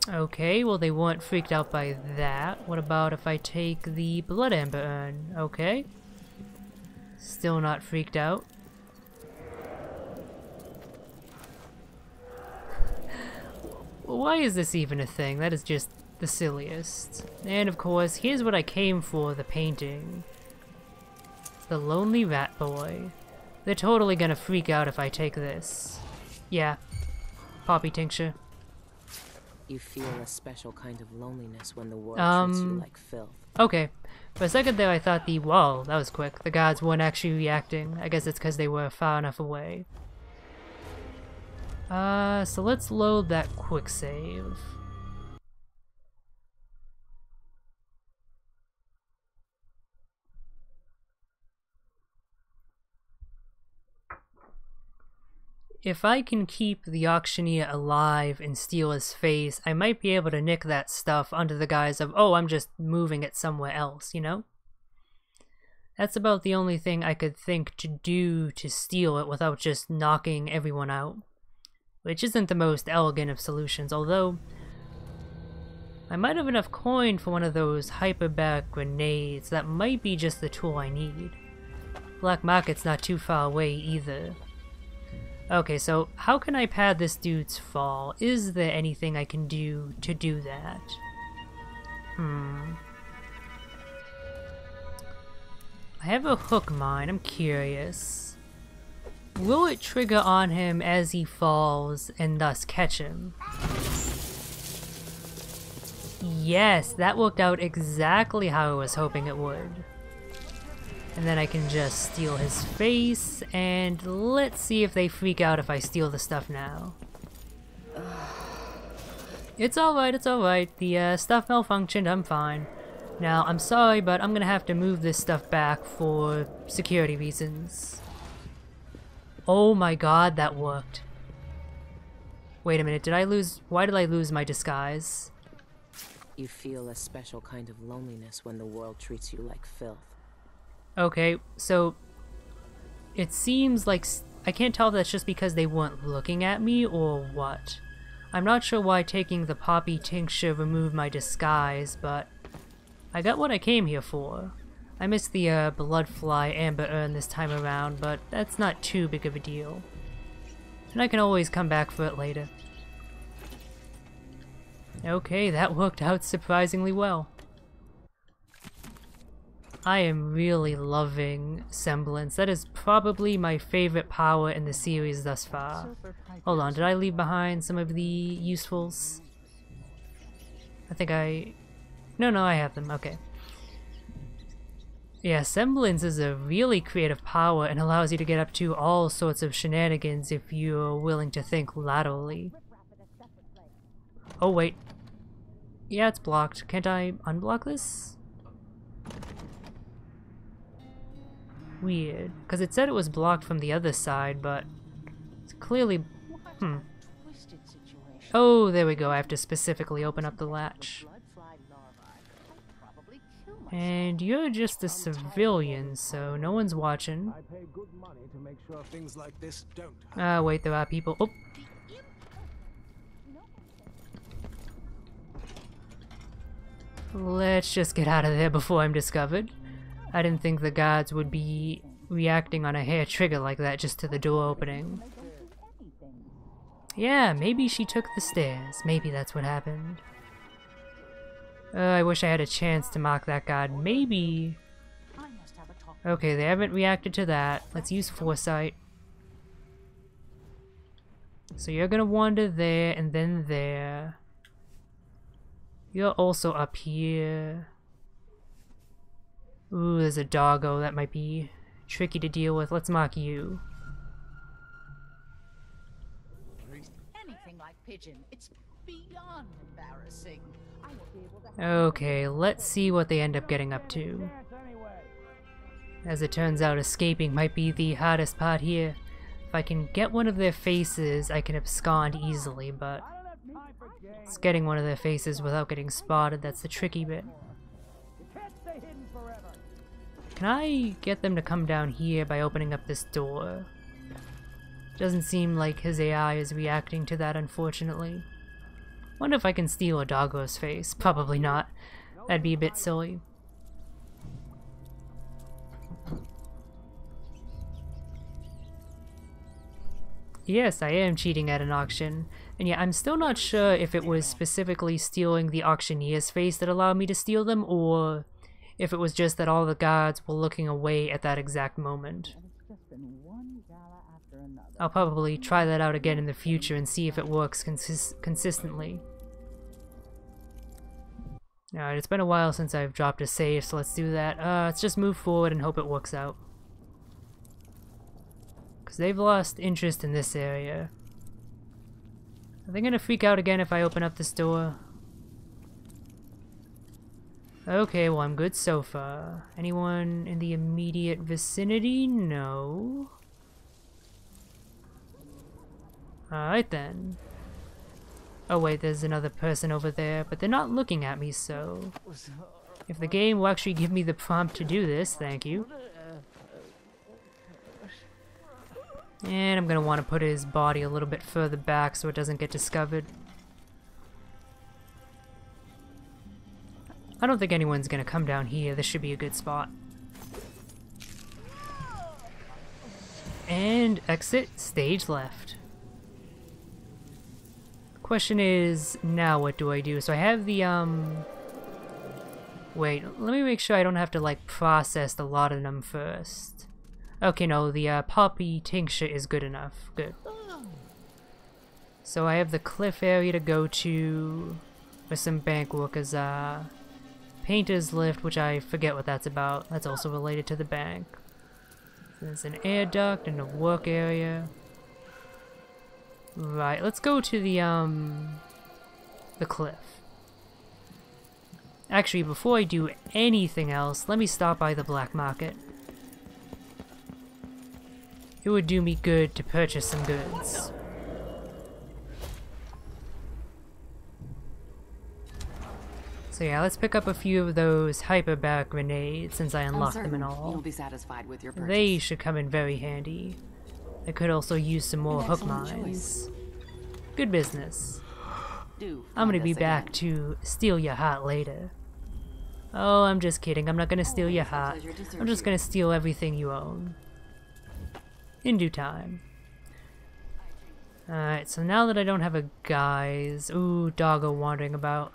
Okay, well they weren't freaked out by that. What about if I take the blood amber urn? Okay. Still not freaked out. Why is this even a thing? That is just the silliest. And of course, here's what I came for, the painting. The Lonely Rat Boy. They're totally gonna freak out if I take this. Yeah. Poppy tincture. You feel a special kind of loneliness when the world treats you like filth. Okay. For a second there I thought whoa, that was quick. The guards weren't actually reacting. I guess it's because they were far enough away. So let's load that quick save. If I can keep the auctioneer alive and steal his face, I might be able to nick that stuff under the guise of, oh, I'm just moving it somewhere else, you know? That's about the only thing I could think to do to steal it without just knocking everyone out. Which isn't the most elegant of solutions, although I might have enough coin for one of those hyperbaric grenades. That might be just the tool I need. Black market's not too far away either. Okay, so how can I pad this dude's fall? Is there anything I can do to do that? I have a hook mine, I'm curious. Will it trigger on him as he falls and thus catch him? Yes, that worked out exactly how I was hoping it would. And then I can just steal his face, and let's see if they freak out if I steal the stuff now. It's alright, it's alright. The stuff malfunctioned, I'm fine. Now, I'm sorry, but I'm gonna have to move this stuff back for security reasons. Oh my god, that worked. Wait a minute, why did I lose my disguise? You feel a special kind of loneliness when the world treats you like filth. Okay, so it seems like I can't tell if that's just because they weren't looking at me or what. I'm not sure why taking the poppy tincture removed my disguise, but I got what I came here for. I missed the bloodfly amber urn this time around, but that's not too big of a deal. And I can always come back for it later. Okay, that worked out surprisingly well. I am really loving Semblance. That is probably my favorite power in the series thus far. Hold on, did I leave behind some of the usefuls? I think No, I have them, okay. Yeah, Semblance is a really creative power and allows you to get up to all sorts of shenanigans if you're willing to think laterally. Oh wait. Yeah, it's blocked. Can't I unblock this? Weird, because it said it was blocked from the other side, but it's clearly... Oh, there we go. I have to specifically open up the latch. And you're just a civilian, so no one's watching. I pay good money to make sure things like this don't happen. Ah, wait, there are people. Oh. Let's just get out of there before I'm discovered. I didn't think the guards would be reacting on a hair trigger like that just to the door opening. Yeah, maybe she took the stairs. Maybe that's what happened. I wish I had a chance to mock that guard. Maybe... Okay, they haven't reacted to that. Let's use foresight. So you're gonna wander there and then there. You're also up here. Ooh, there's a doggo. That might be tricky to deal with. Let's mock you. Anything like pigeon, it's beyond embarrassing. I won't be able to... Okay, let's see what they end up getting up to. As it turns out, escaping might be the hardest part here. If I can get one of their faces, I can abscond easily, but it's getting one of their faces without getting spotted that's the tricky bit. Can I get them to come down here by opening up this door? Doesn't seem like his AI is reacting to that, unfortunately. Wonder if I can steal a doggo's face. Probably not. That'd be a bit silly. Yes, I am cheating at an auction. And yeah, I'm still not sure if it was specifically stealing the auctioneer's face that allowed me to steal them, or if it was just that all the guards were looking away at that exact moment. I'll probably try that out again in the future and see if it works consistently. Alright, it's been a while since I've dropped a save, so let's do that. Let's just move forward and hope it works out. Because they've lost interest in this area. Are they gonna freak out again if I open up this door? Okay, well I'm good so far. Anyone in the immediate vicinity? No. Alright then. Oh wait, there's another person over there, but they're not looking at me, so... If the game will actually give me the prompt to do this, thank you. And I'm gonna want to put his body a little bit further back so it doesn't get discovered. I don't think anyone's gonna come down here. This should be a good spot. And exit, stage left. Question is, now what do I do? So I have the, wait, let me make sure I don't have to, like, process the laudanum first. Okay, no, the, poppy tincture is good enough. Good. So I have the cliff area to go to, with some bank workers, painter's lift, which I forget what that's about. That's also related to the bank. There's an air duct and a work area. Right, let's go to the cliff. Actually, before I do anything else, let me stop by the black market. it would do me good to purchase some goods. So yeah, let's pick up a few of those hyperbaric grenades since I unlocked them and all. You'll be satisfied with your purchase. They should come in very handy. I could also use some more An hook excellent mines. Good business. Do I'm gonna find be us back again. to steal your heart later. Oh, I'm just kidding. I'm not gonna steal your Always a heart. pleasure to serve I'm just you. gonna steal everything you own. In due time. Alright, so now that I don't have a guise... Ooh, doggo wandering about.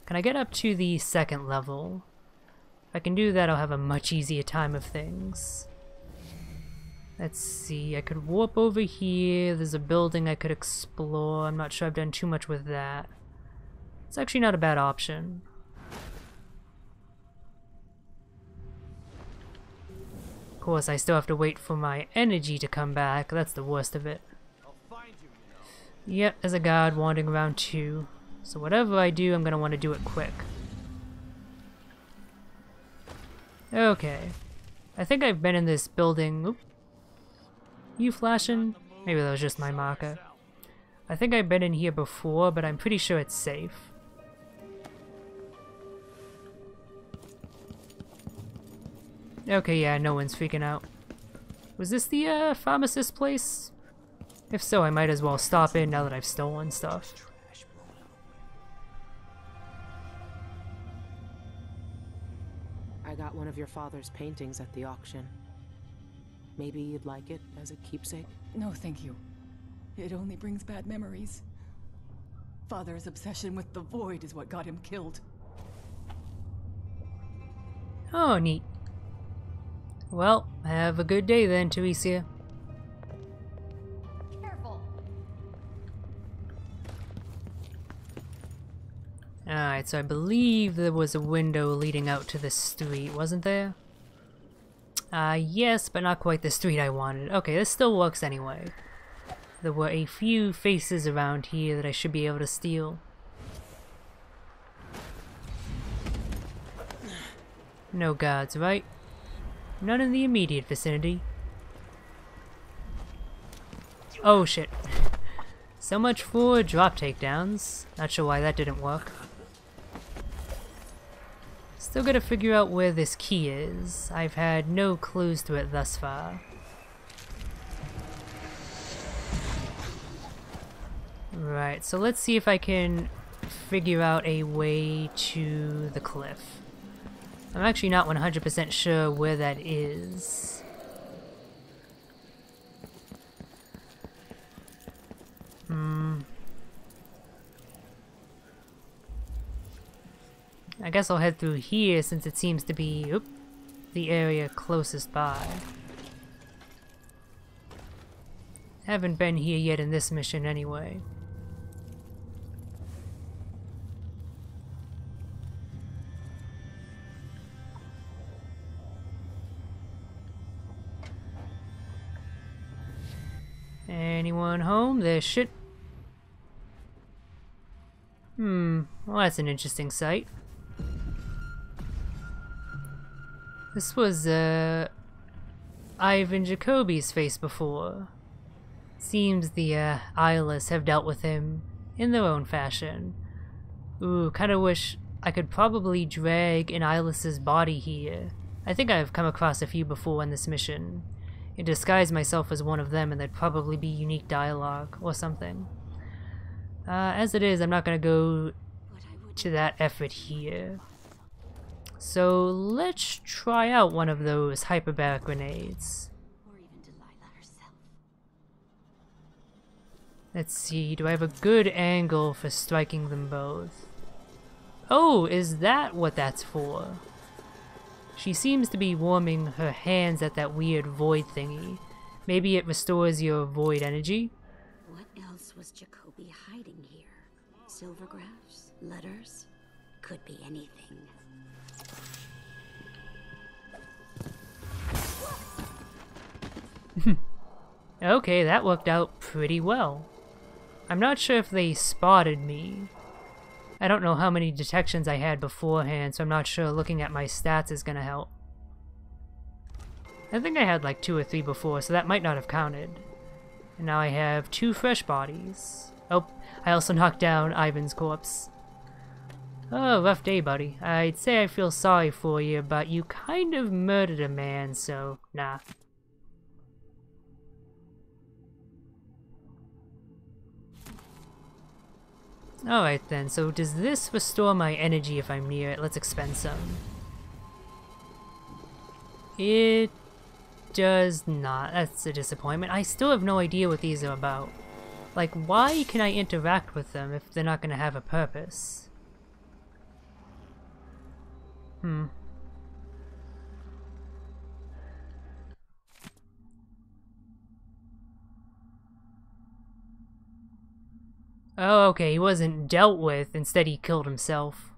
Can I get up to the 2nd level? If I can do that, I'll have a much easier time of things. Let's see, I could warp over here. There's a building I could explore. I'm not sure I've done too much with that. It's actually not a bad option. Of course, I still have to wait for my energy to come back. That's the worst of it. Yep, there's a guard wandering around too. So whatever I do, I'm gonna want to do it quick. Okay. I think I've been in this building... Oop. You flashing? Maybe that was just my marker. I think I've been in here before, but I'm pretty sure it's safe. Okay, yeah, no one's freaking out. Was this the pharmacist place? If so, I might as well stop in now that I've stolen stuff. I got one of your father's paintings at the auction. Maybe you'd like it as a keepsake? No, thank you. It only brings bad memories. Father's obsession with the void is what got him killed. Oh, neat. Well, have a good day then, Teresa. Careful. Alright, so I believe there was a window leading out to the street, wasn't there? Yes, but not quite the street I wanted. Okay, this still works anyway. There were a few faces around here that I should be able to steal. No guards, right? None in the immediate vicinity. Oh shit. So much for drop takedowns. Not sure why that didn't work. Still gotta figure out where this key is. I've had no clues to it thus far. Right, so let's see if I can figure out a way to the cliff. I'm actually not 100% sure where that is. I guess I'll head through here since it seems to be, the area closest by. Haven't been here yet in this mission anyway. Anyone home? There's shit. Well, that's an interesting sight. This was, Ivan Jacoby's face before. Seems the, eyeless have dealt with him in their own fashion. Ooh, kinda wish I could probably drag an eyeless's body here. I think I've come across a few before in this mission. And disguise myself as one of them and there'd probably be unique dialogue or something. As it is, I'm not gonna go to that effort here. So let's try out one of those hyperbaric grenades. Or even Delilah herself. Let's see, do I have a good angle for striking them both? Oh, is that what that's for? She seems to be warming her hands at that weird void thingy. Maybe it restores your void energy? What else was Jacoby hiding here? Silvergraphs? Letters? Could be anything. Okay, that worked out pretty well. I'm not sure if they spotted me. I don't know how many detections I had beforehand, so I'm not sure looking at my stats is gonna help. I think I had like 2 or 3 before, so that might not have counted. And now I have 2 fresh bodies. Oh, I also knocked down Ivan's corpse. Oh, rough day, buddy. I'd say I feel sorry for you, but you kind of murdered a man, so nah. Alright then, so does this restore my energy if I'm near it? Let's expend some. It does not. That's a disappointment. I still have no idea what these are about. Like, why can I interact with them if they're not going to have a purpose? Oh, okay, he wasn't dealt with. Instead, he killed himself.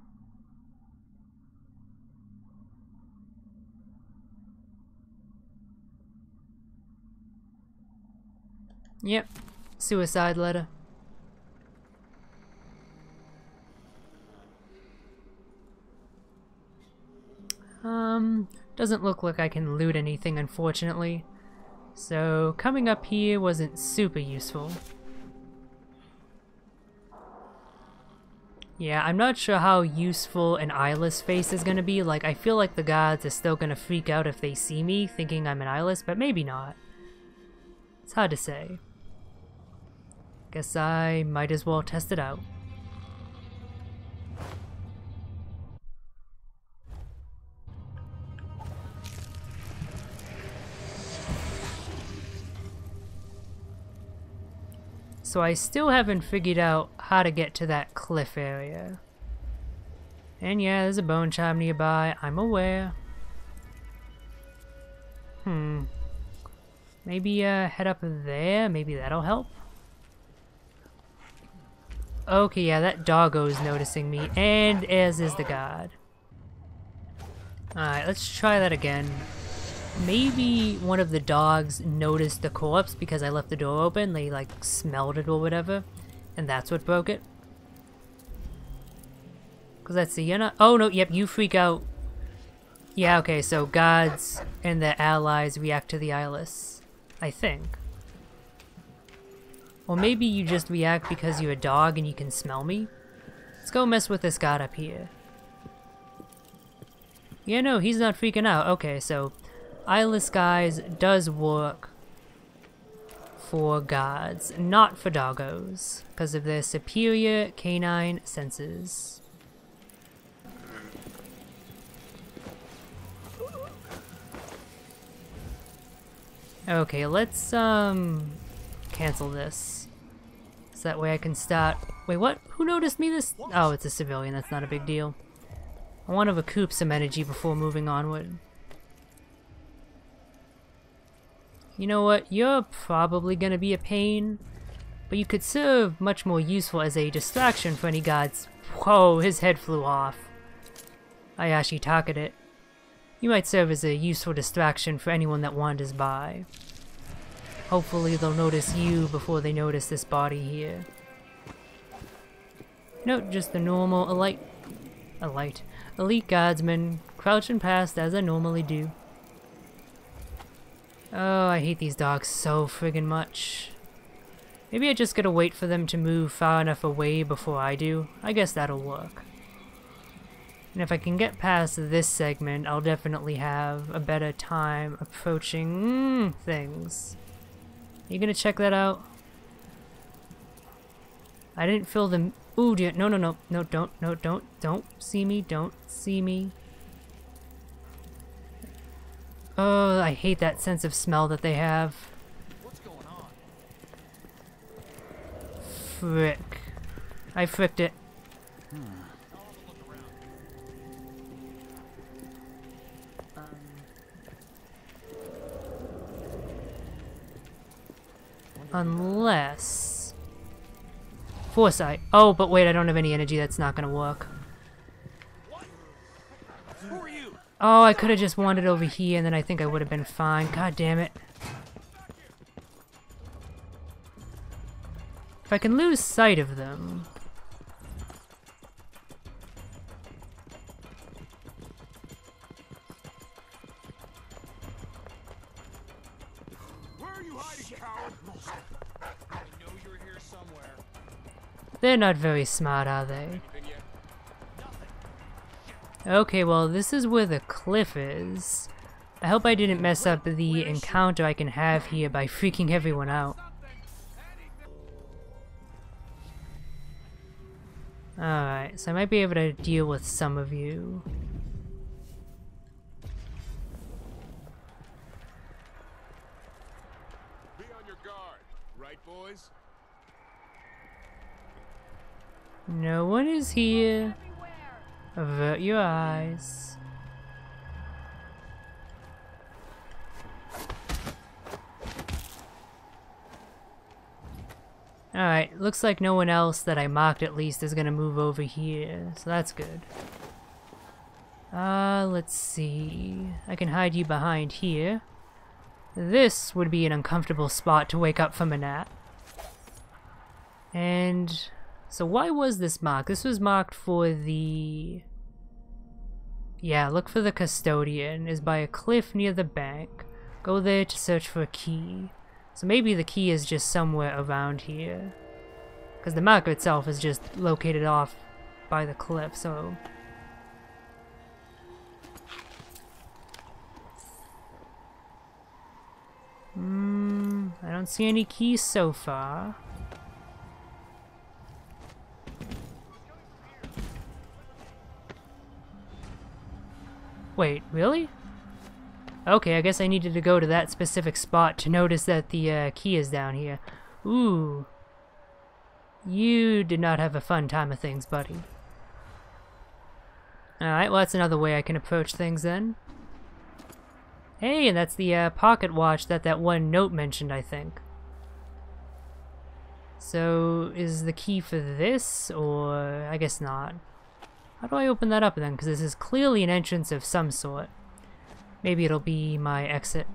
Yep. Suicide letter. Doesn't look like I can loot anything, unfortunately. So, coming up here wasn't super useful. Yeah, I'm not sure how useful an eyeless face is gonna be. Like, I feel like the gods are still gonna freak out if they see me, thinking I'm an eyeless, but maybe not. It's hard to say. Guess I might as well test it out. So I still haven't figured out how to get to that cliff area. And yeah, there's a bone chime nearby, I'm aware. Maybe head up there, maybe that'll help? Okay, yeah, that doggo's noticing me, and as is the god. Alright, let's try that again. Maybe one of the dogs noticed the corpse because I left the door open. They like smelled it or whatever, and that's what broke it. Cause let's see, you're not. Oh no, yep, you freak out. Yeah, okay, so gods and their allies react to the eyeless, I think. Or maybe you just react because you're a dog and you can smell me. Let's go mess with this god up here. Yeah, no, he's not freaking out. Okay, so eyeless guys does work for gods, not for doggos, because of their superior canine senses. Okay, let's cancel this. So that way I can start. Wait, what? Who noticed me this? Oh, it's a civilian, that's not a big deal. I want to recoup some energy before moving onward. You know what, you're probably gonna be a pain, but you could serve much more useful as a distraction for any gods. Whoa, his head flew off. I actually targeted it. You might serve as a useful distraction for anyone that wanders by. Hopefully they'll notice you before they notice this body here. Nope, just the normal elite guardsman, crouching past as I normally do. Oh, I hate these dogs so friggin' much. Maybe I just gotta wait for them to move far enough away before I do. I guess that'll work. And if I can get past this segment, I'll definitely have a better time approaching things. You gonna check that out? I didn't feel them. Ooh, dear. No, don't see me, don't see me. Oh, I hate that sense of smell that they have. What's going on? Frick. I fricked it. Unless... Foresight. Oh, but wait, I don't have any energy. That's not gonna work. Who are you? Oh, I could have just wandered over here and then I think I would have been fine. God damn it. If I can lose sight of them... you hiding, coward? I know you're here somewhere. They're not very smart, are they? Anything yet? Okay, well, this is where the cliff is. I hope I didn't mess up the encounter I can have here by freaking everyone out. Alright, so I might be able to deal with some of you. Be on your guard, right, boys? No one is here. Avert your eyes. Alright, looks like no one else that I marked at least is gonna move over here, so that's good. Let's see. I can hide you behind here. This would be an uncomfortable spot to wake up from a nap. And so why was this marked? This was marked for the... Yeah, look for the custodian. Is by a cliff near the bank. Go there to search for a key. So maybe the key is just somewhere around here. Because the marker itself is just located off by the cliff, so... I don't see any keys so far. Wait, really? Okay, I guess I needed to go to that specific spot to notice that the key is down here. Ooh. You did not have a fun time of things, buddy. Alright, well that's another way I can approach things then. Hey, and that's the pocket watch that that one note mentioned, I think. So, is the key for this, or... I guess not. How do I open that up then? Because this is clearly an entrance of some sort. Maybe it'll be my exit.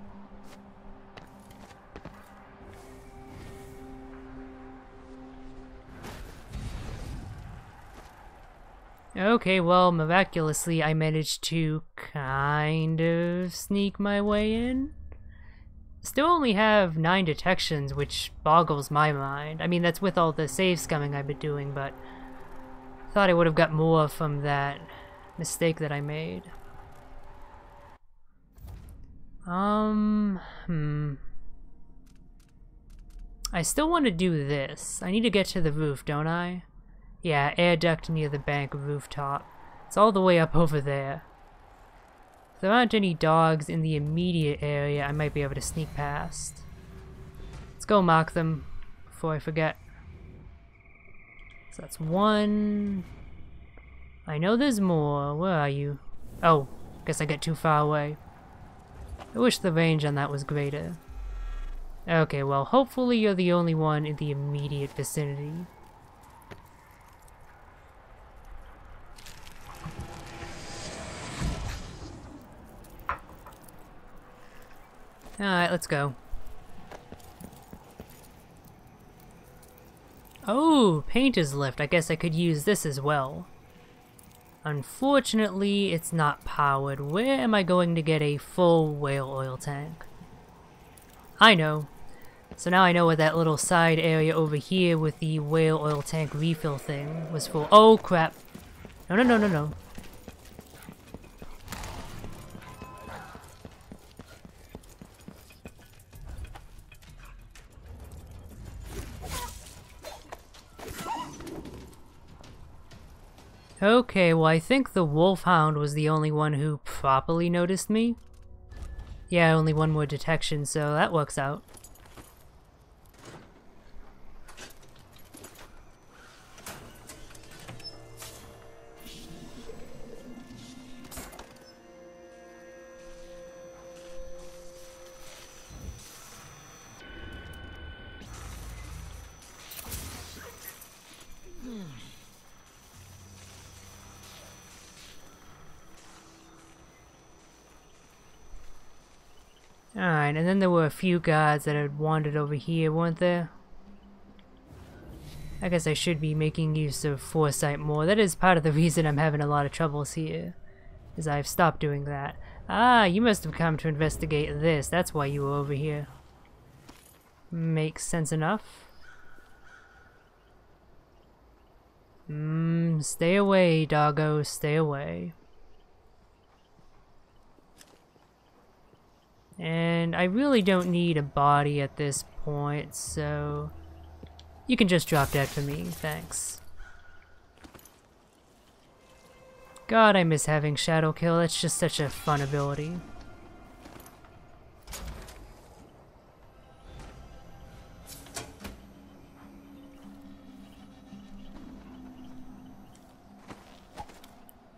Okay, well, miraculously I managed to kind of sneak my way in. Still only have 9 detections, which boggles my mind. I mean, that's with all the save scumming I've been doing, but thought I would have got more from that mistake that I made. I still want to do this. I need to get to the roof, don't I? Yeah, air duct near the bank rooftop. It's all the way up over there. If there aren't any dogs in the immediate area, I might be able to sneak past. Let's go mark them before I forget. So that's 1. I know there's more. Where are you? Oh, guess I got too far away. I wish the range on that was greater. Okay, well, hopefully you're the only one in the immediate vicinity. Alright, let's go. Oh, painter's lift. I guess I could use this as well. Unfortunately, it's not powered. Where am I going to get a full whale oil tank? I know. So now I know what that little side area over here with the whale oil tank refill thing was for. Oh crap. No, no, no, no, no. Okay, well I think the wolfhound was the only one who properly noticed me. Yeah, only 1 more detection, so that works out. Alright, and then there were a few guards that had wandered over here, weren't there? I guess I should be making use of foresight more. That is part of the reason I'm having a lot of troubles here, is I've stopped doing that. Ah, you must have come to investigate this. That's why you were over here. Makes sense enough. Stay away, doggo, stay away. And I really don't need a body at this point, so you can just drop dead for me, thanks. God, I miss having Shadow Kill, it's just such a fun ability.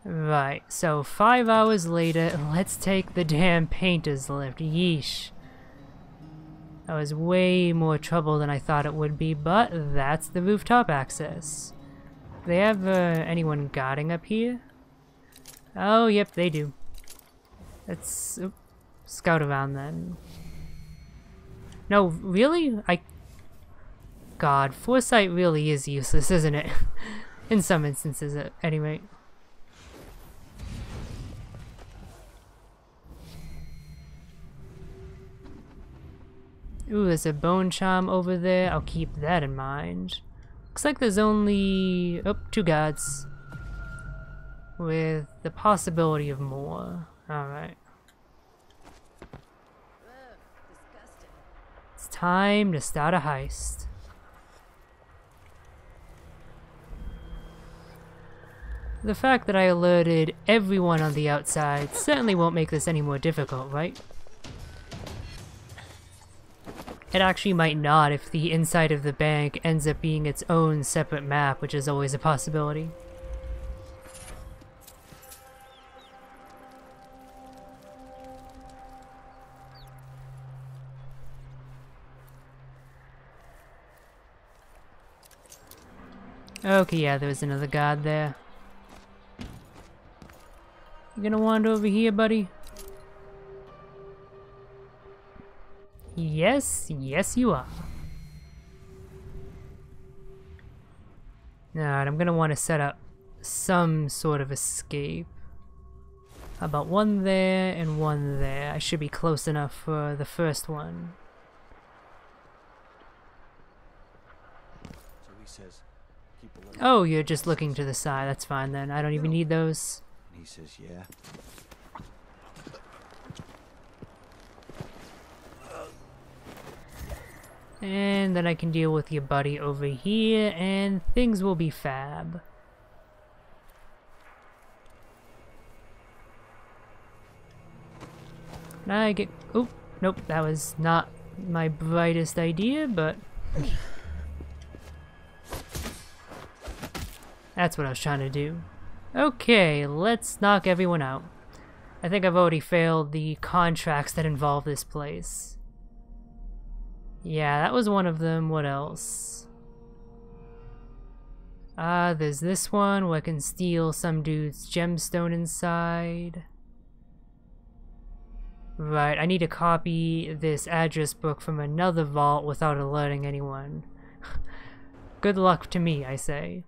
Right, so 5 hours later, let's take the damn painter's lift. Yeesh. That was way more trouble than I thought it would be, but that's the rooftop access. Do they have anyone guarding up here? Oh, yep, they do. Let's scout around then. No, really? God, foresight really is useless, isn't it? In some instances, at any rate. Ooh, there's a bone charm over there. I'll keep that in mind. Looks like there's only 2 guards. With the possibility of more. Alright. It's time to start a heist. The fact that I alerted everyone on the outside certainly won't make this any more difficult, right? It actually might not if the inside of the bank ends up being its own separate map, which is always a possibility. Okay, yeah, there's another guard there. You gonna wander over here, buddy? Yes, yes you are. Alright, I'm gonna want to set up some sort of escape. How about one there and one there? I should be close enough for the first one. So he says, oh, you're just looking to the side. That's fine then. I don't even need those. he says, yeah. And then I can deal with your buddy over here, and things will be fab. I get... oh, nope, that was not my brightest idea, but... that's what I was trying to do. Okay, let's knock everyone out. I think I've already failed the contracts that involve this place. Yeah, that was one of them. What else? There's this one where I can steal some dude's gemstone inside. Right, I need to copy this address book from another vault without alerting anyone. Good luck to me, I say.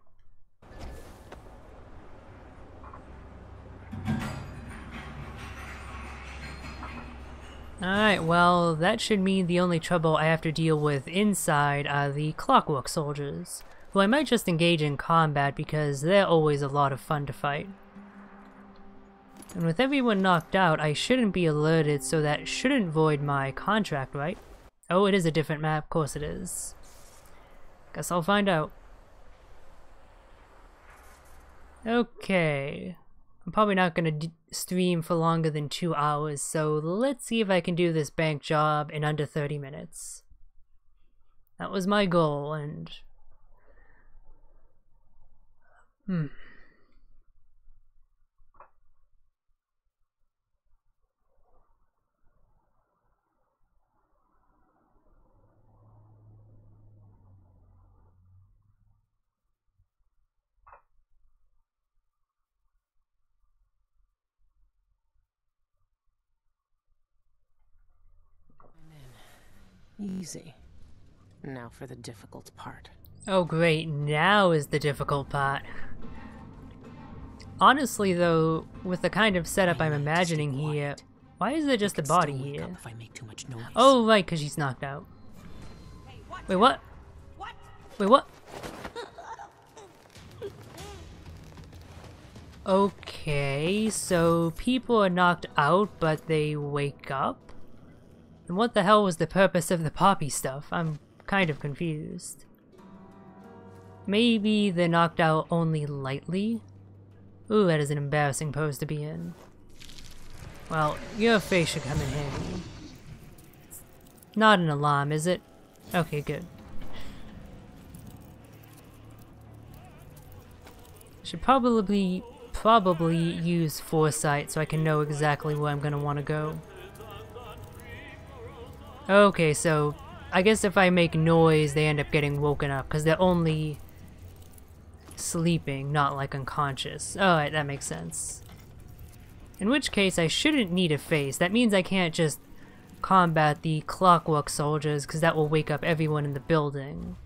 Alright, well, that should mean the only trouble I have to deal with inside are the Clockwork Soldiers, who I might just engage in combat because they're always a lot of fun to fight. And with everyone knocked out, I shouldn't be alerted, so that shouldn't void my contract, right? Oh, it is a different map, of course it is. Guess I'll find out. Okay. I'm probably not going to stream for longer than 2 hours, so let's see if I can do this bank job in under 30 minutes. That was my goal, and... Easy. Now for the difficult part. oh great, now is the difficult part. Honestly though, with the kind of setup I'm imagining here, why is there just a body here? If I make too much noise. Oh right, because she's knocked out. Wait, what? Wait, what? Okay, so people are knocked out, but they wake up? And what the hell was the purpose of the poppy stuff? I'm kind of confused. Maybe they're knocked out only lightly? Ooh, that is an embarrassing pose to be in. Well, your face should come in handy. Not an alarm, is it? Okay, good. Should probably use foresight so I can know exactly where I'm gonna want to go. Okay, so I guess if I make noise, they end up getting woken up because they're only sleeping, not like unconscious. Alright, that makes sense. In which case, I shouldn't need a face. That means I can't just combat the clockwork soldiers because that will wake up everyone in the building.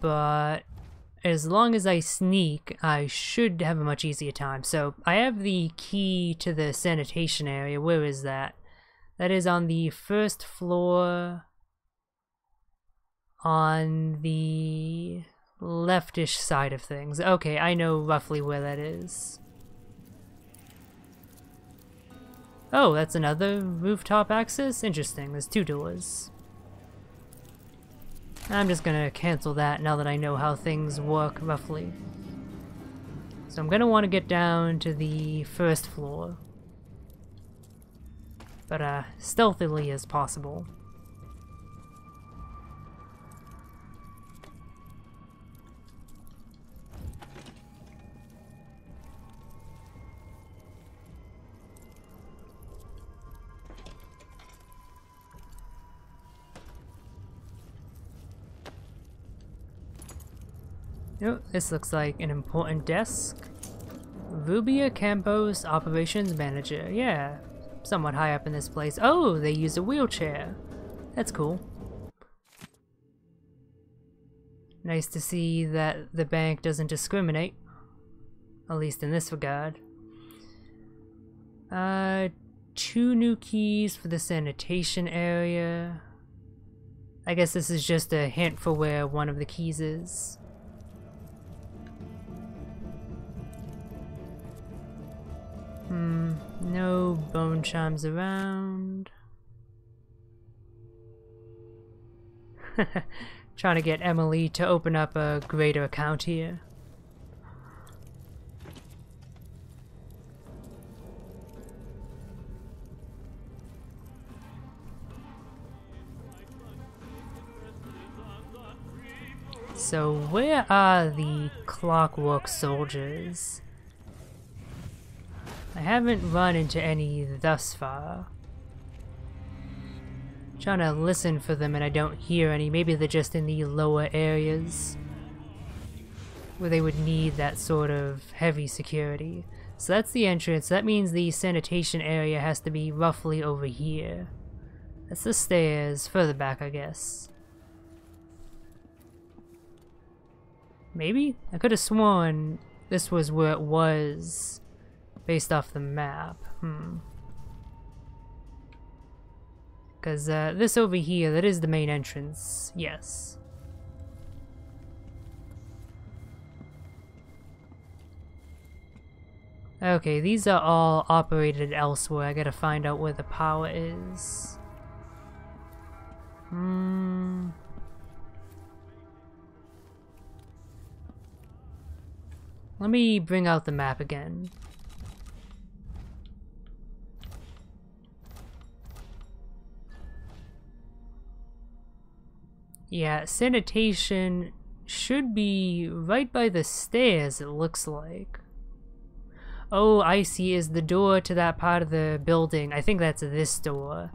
But as long as I sneak, I should have a much easier time. So I have the key to the sanitation area. Where is that? That is on the first floor on the leftish side of things. Okay, I know roughly where that is. Oh, that's another rooftop access? Interesting, there's two doors. I'm just gonna cancel that now that I know how things work roughly. So I'm gonna want to get down to the first floor. But stealthily as possible. Oh, this looks like an important desk. Rubia Campos, Operations Manager. Yeah, somewhat high up in this place. Oh, they use a wheelchair. That's cool. Nice to see that the bank doesn't discriminate. At least in this regard. 2 new keys for the sanitation area. I guess this is just a hint for where one of the keys is. No bone chimes around. Trying to get Emily to open up a greater account here. So where are the clockwork soldiers? I haven't run into any thus far. Trying to listen for them and I don't hear any. Maybe they're just in the lower areas where they would need that sort of heavy security. So that's the entrance. That means the sanitation area has to be roughly over here. That's the stairs, further back I guess. Maybe? I could have sworn this was where it was based off the map. Because this over here, that is the main entrance. Yes. Okay, these are all operated elsewhere. I gotta find out where the power is. Let me bring out the map again. Yeah, sanitation should be right by the stairs, it looks like. Oh, I see, is the door to that part of the building. I think that's this door.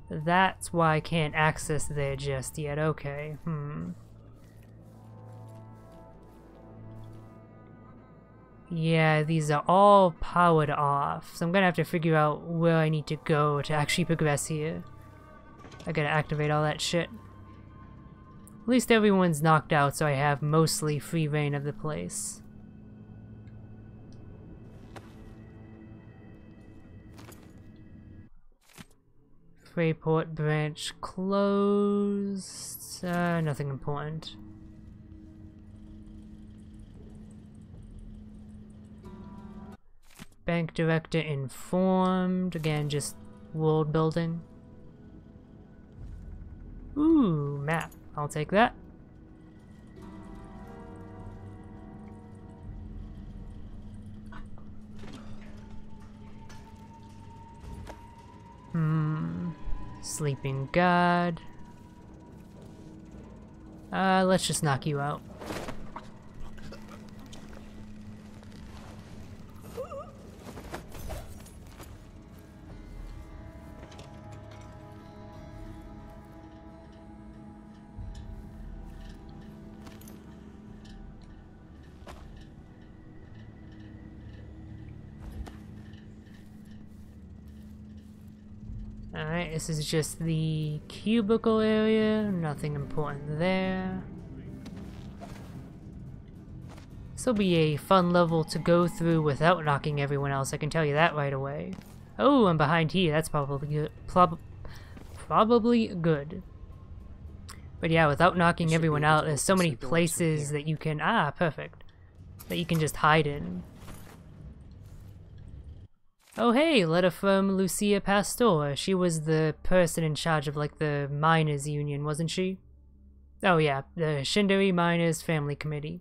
That's why I can't access there just yet. Okay, Yeah, these are all powered off, so I'm gonna have to figure out where I need to go to actually progress here. I gotta activate all that shit. At least everyone's knocked out, so I have mostly free reign of the place. Freeport branch closed. Nothing important. Bank director informed. Again, just world building. Ooh, map. I'll take that. Sleeping God. Let's just knock you out. Alright, this is just the cubicle area, nothing important there. This will be a fun level to go through without knocking everyone else, I can tell you that right away. Oh, I'm behind here, that's probably good. Probably good. But yeah, without knocking everyone out, there's so many places that you can... Ah, perfect. That you can just hide in. Oh hey, letter from Lucia Pastor. She was the person in charge of like the miners union, wasn't she? Oh yeah, the Shindari Miners Family Committee.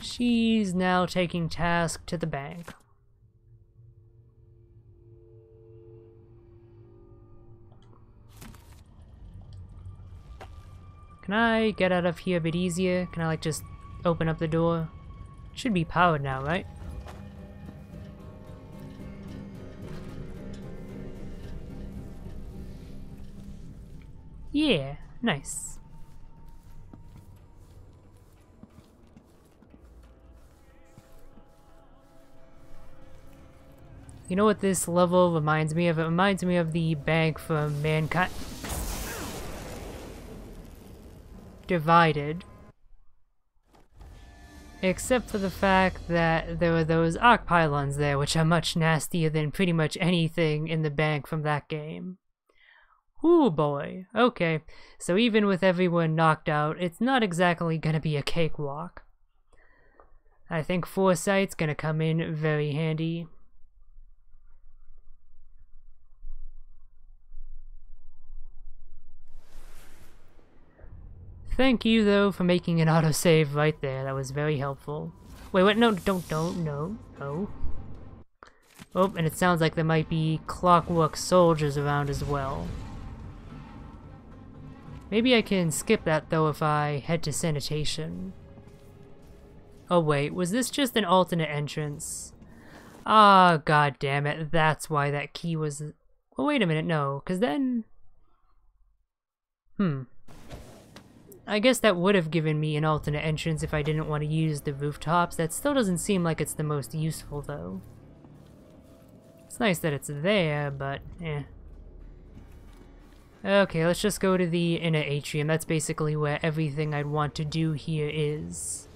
She's now taking task to the bank. Can I get out of here a bit easier? Can I like just open up the door? Should be powered now, right? Yeah, nice. You know what this level reminds me of? It reminds me of the bank from Mankind Divided. Except for the fact that there were those arc pylons there, which are much nastier than pretty much anything in the bank from that game. Ooh boy, okay, so even with everyone knocked out, it's not exactly gonna be a cakewalk. I think Foresight's gonna come in very handy. Thank you, though, for making an autosave right there. That was very helpful. Wait, what? No, no. Oh, and it sounds like there might be clockwork soldiers around as well. Maybe I can skip that, though, if I head to sanitation. Oh, wait, was this just an alternate entrance? Ah, god damn it, that's why that key was... Well, wait a minute, no, because then... I guess that would have given me an alternate entrance if I didn't want to use the rooftops. That still doesn't seem like it's the most useful, though. It's nice that it's there, but eh. Okay, let's just go to the inner atrium. That's basically where everything I'd want to do here is.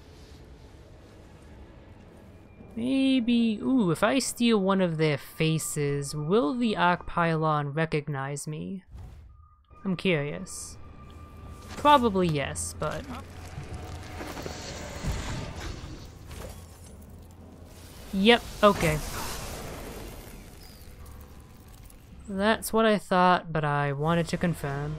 Maybe... Ooh, if I steal one of their faces, will the arc pylon recognize me? I'm curious. Probably yes, but... Yep, okay. That's what I thought, but I wanted to confirm.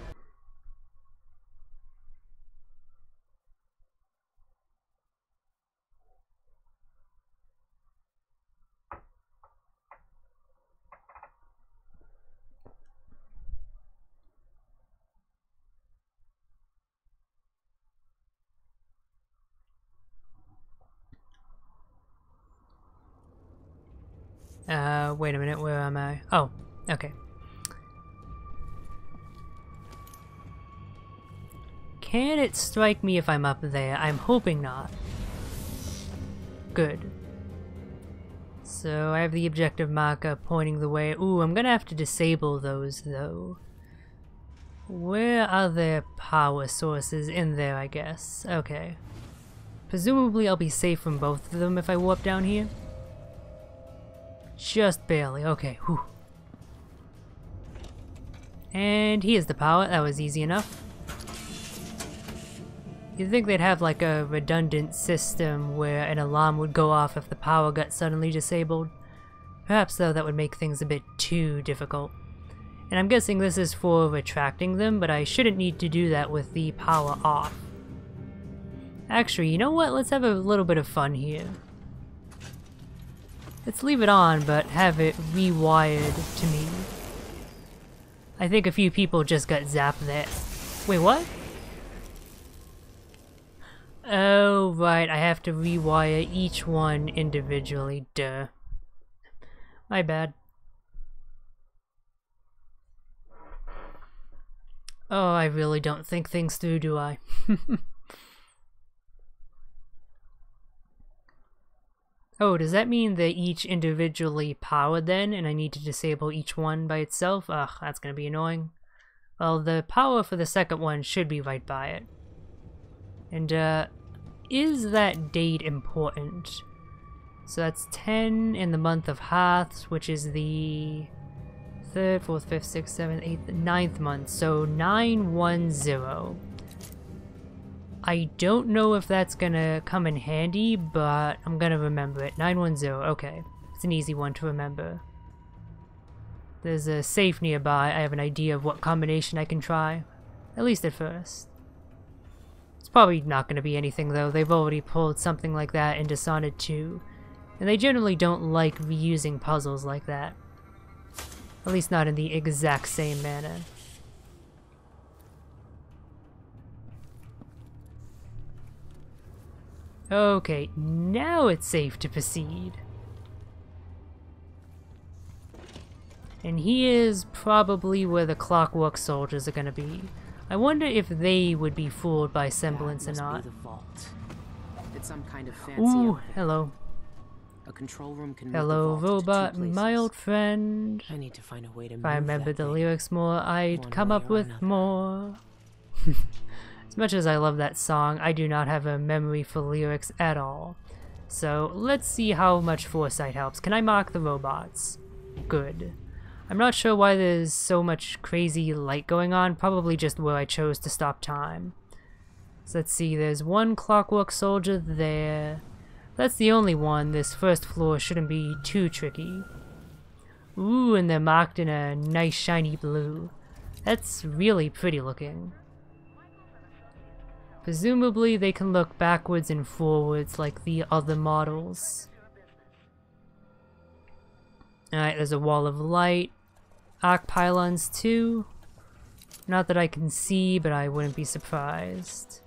Wait a minute, where am I? Oh, okay. Can it strike me if I'm up there? I'm hoping not. Good. So I have the objective marker pointing the way. Ooh, I'm gonna have to disable those though. Where are there power sources? In there, I guess. Okay. Presumably I'll be safe from both of them if I warp down here. Just barely. Okay, whew. And here's the power. That was easy enough. You'd think they'd have like a redundant system where an alarm would go off if the power got suddenly disabled. Perhaps though that would make things a bit too difficult. And I'm guessing this is for retracting them, but I shouldn't need to do that with the power off. Actually, you know what? Let's have a little bit of fun here. Let's leave it on, but have it rewired to me. I think a few people just got zapped there. Wait, what? Oh, right, I have to rewire each one individually, duh. My bad. Oh, I really don't think things through, do I? Oh, does that mean they're each individually powered then, and I need to disable each one by itself? Ugh, that's gonna be annoying. Well, the power for the second one should be right by it. And, is that date important? So that's 10 in the month of Hearths, which is the 3rd, 4th, 5th, 6th, 7th, 8th, 9th month. So 910. I don't know if that's gonna come in handy, but I'm gonna remember it. 910, okay. It's an easy one to remember. There's a safe nearby. I have an idea of what combination I can try. At least at first. It's probably not gonna be anything though. They've already pulled something like that in Dishonored 2. And they generally don't like reusing puzzles like that. At least not in the exact same manner. Okay, now it's safe to proceed. And here's probably where the Clockwork Soldiers are gonna be. I wonder if they would be fooled by semblance or not. Be the vault. It's some kind of fancy Ooh, opening. hello. A control room can move Hello, the vault to robot, two places. my old friend. I need to find a way to If move I remembered that the thing. lyrics more, I'd One come way up or with another. more. As much as I love that song, I do not have a memory for lyrics at all. So let's see how much foresight helps. Can I mark the robots? Good. I'm not sure why there's so much crazy light going on, probably just where I chose to stop time. So let's see, there's one Clockwork Soldier there. That's the only one. This first floor shouldn't be too tricky. Ooh, and they're marked in a nice shiny blue. That's really pretty looking. Presumably they can look backwards and forwards like the other models. Alright, there's a wall of light. Arc pylons too. Not that I can see, but I wouldn't be surprised.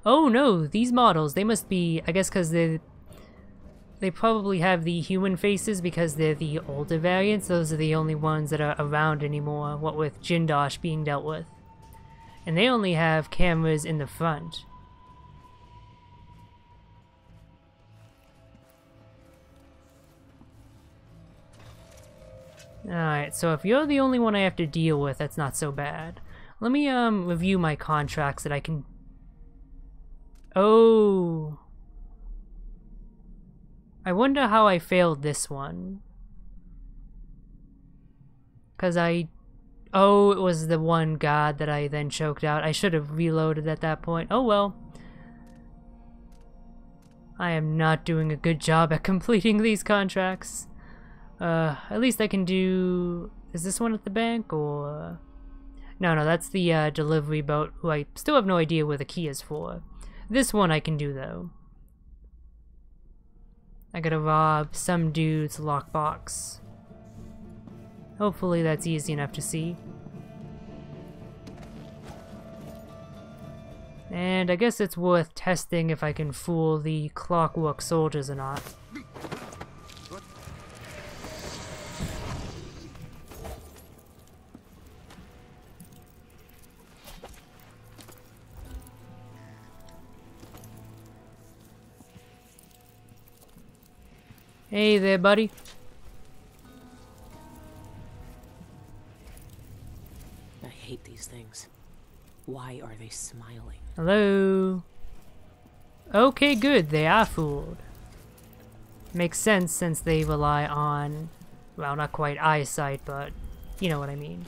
Oh no, these models, they must be, I guess because they probably have the human faces because they're the older variants. Those are the only ones that are around anymore, what with Jindosh being dealt with. And they only have cameras in the front. Alright, so if you're the only one I have to deal with, that's not so bad. Let me review my contracts that I can... Oh... I wonder how I failed this one. Cause oh, it was the one god that I then choked out. I should have reloaded at that point. Oh well. I am not doing a good job at completing these contracts. At least I can do... Is this one at the bank, or... No, that's the delivery boat, who I still have no idea where the key is for. This one I can do, though. I gotta rob some dude's lockbox. Hopefully that's easy enough to see. And I guess it's worth testing if I can fool the Clockwork Soldiers or not. Hey there, buddy. I hate these things. Why are they smiling? Hello. Okay, good. They are fooled. Makes sense since they rely on Well, not quite eyesight, but you know what I mean.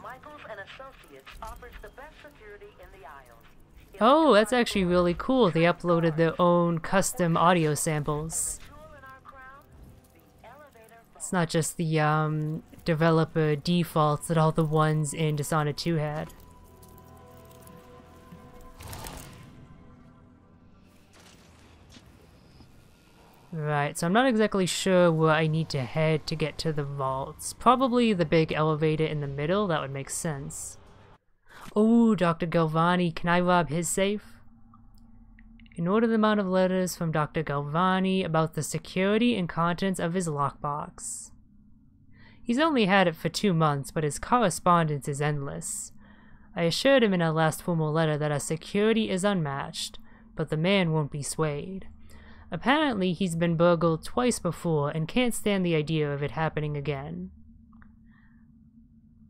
Michaels and Associates offers the best security in the aisles. Oh, that's actually really cool. They uploaded their own custom audio samples. It's not just the developer defaults that all the ones in Dishonored 2 had. Right, so I'm not exactly sure where I need to head to get to the vaults. Probably the big elevator in the middle, that would make sense. Oh, Dr. Galvani, can I rob his safe? In order the amount of letters from Dr. Galvani about the security and contents of his lockbox. He's only had it for 2 months, but his correspondence is endless. I assured him in our last formal letter that our security is unmatched, but the man won't be swayed. Apparently, he's been burgled twice before and can't stand the idea of it happening again.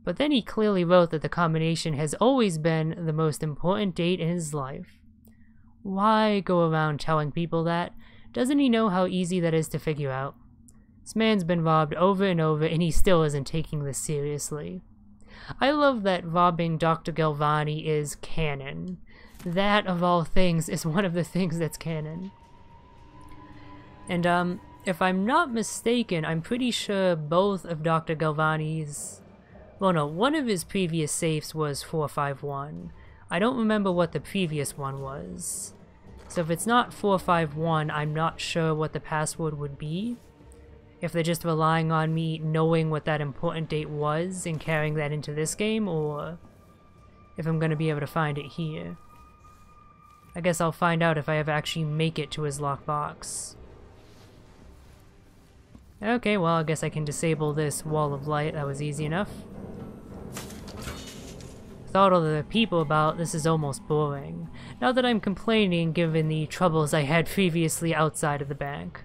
But then he clearly wrote that the combination has always been the most important date in his life. Why go around telling people that? Doesn't he know how easy that is to figure out? This man's been robbed over and over and he still isn't taking this seriously. I love that robbing Dr. Galvani is canon. That, of all things, is one of the things that's canon. And, if I'm not mistaken, I'm pretty sure both of Dr. Galvani's... Well, no, one of his previous safes was 451. I don't remember what the previous one was. So if it's not 451, I'm not sure what the password would be. If they're just relying on me knowing what that important date was and carrying that into this game, or if I'm going to be able to find it here. I guess I'll find out if I ever actually make it to his lockbox. Okay, well, I guess I can disable this wall of light. That was easy enough. Thought all the people about, this is almost boring. Not that I'm complaining given the troubles I had previously outside of the bank.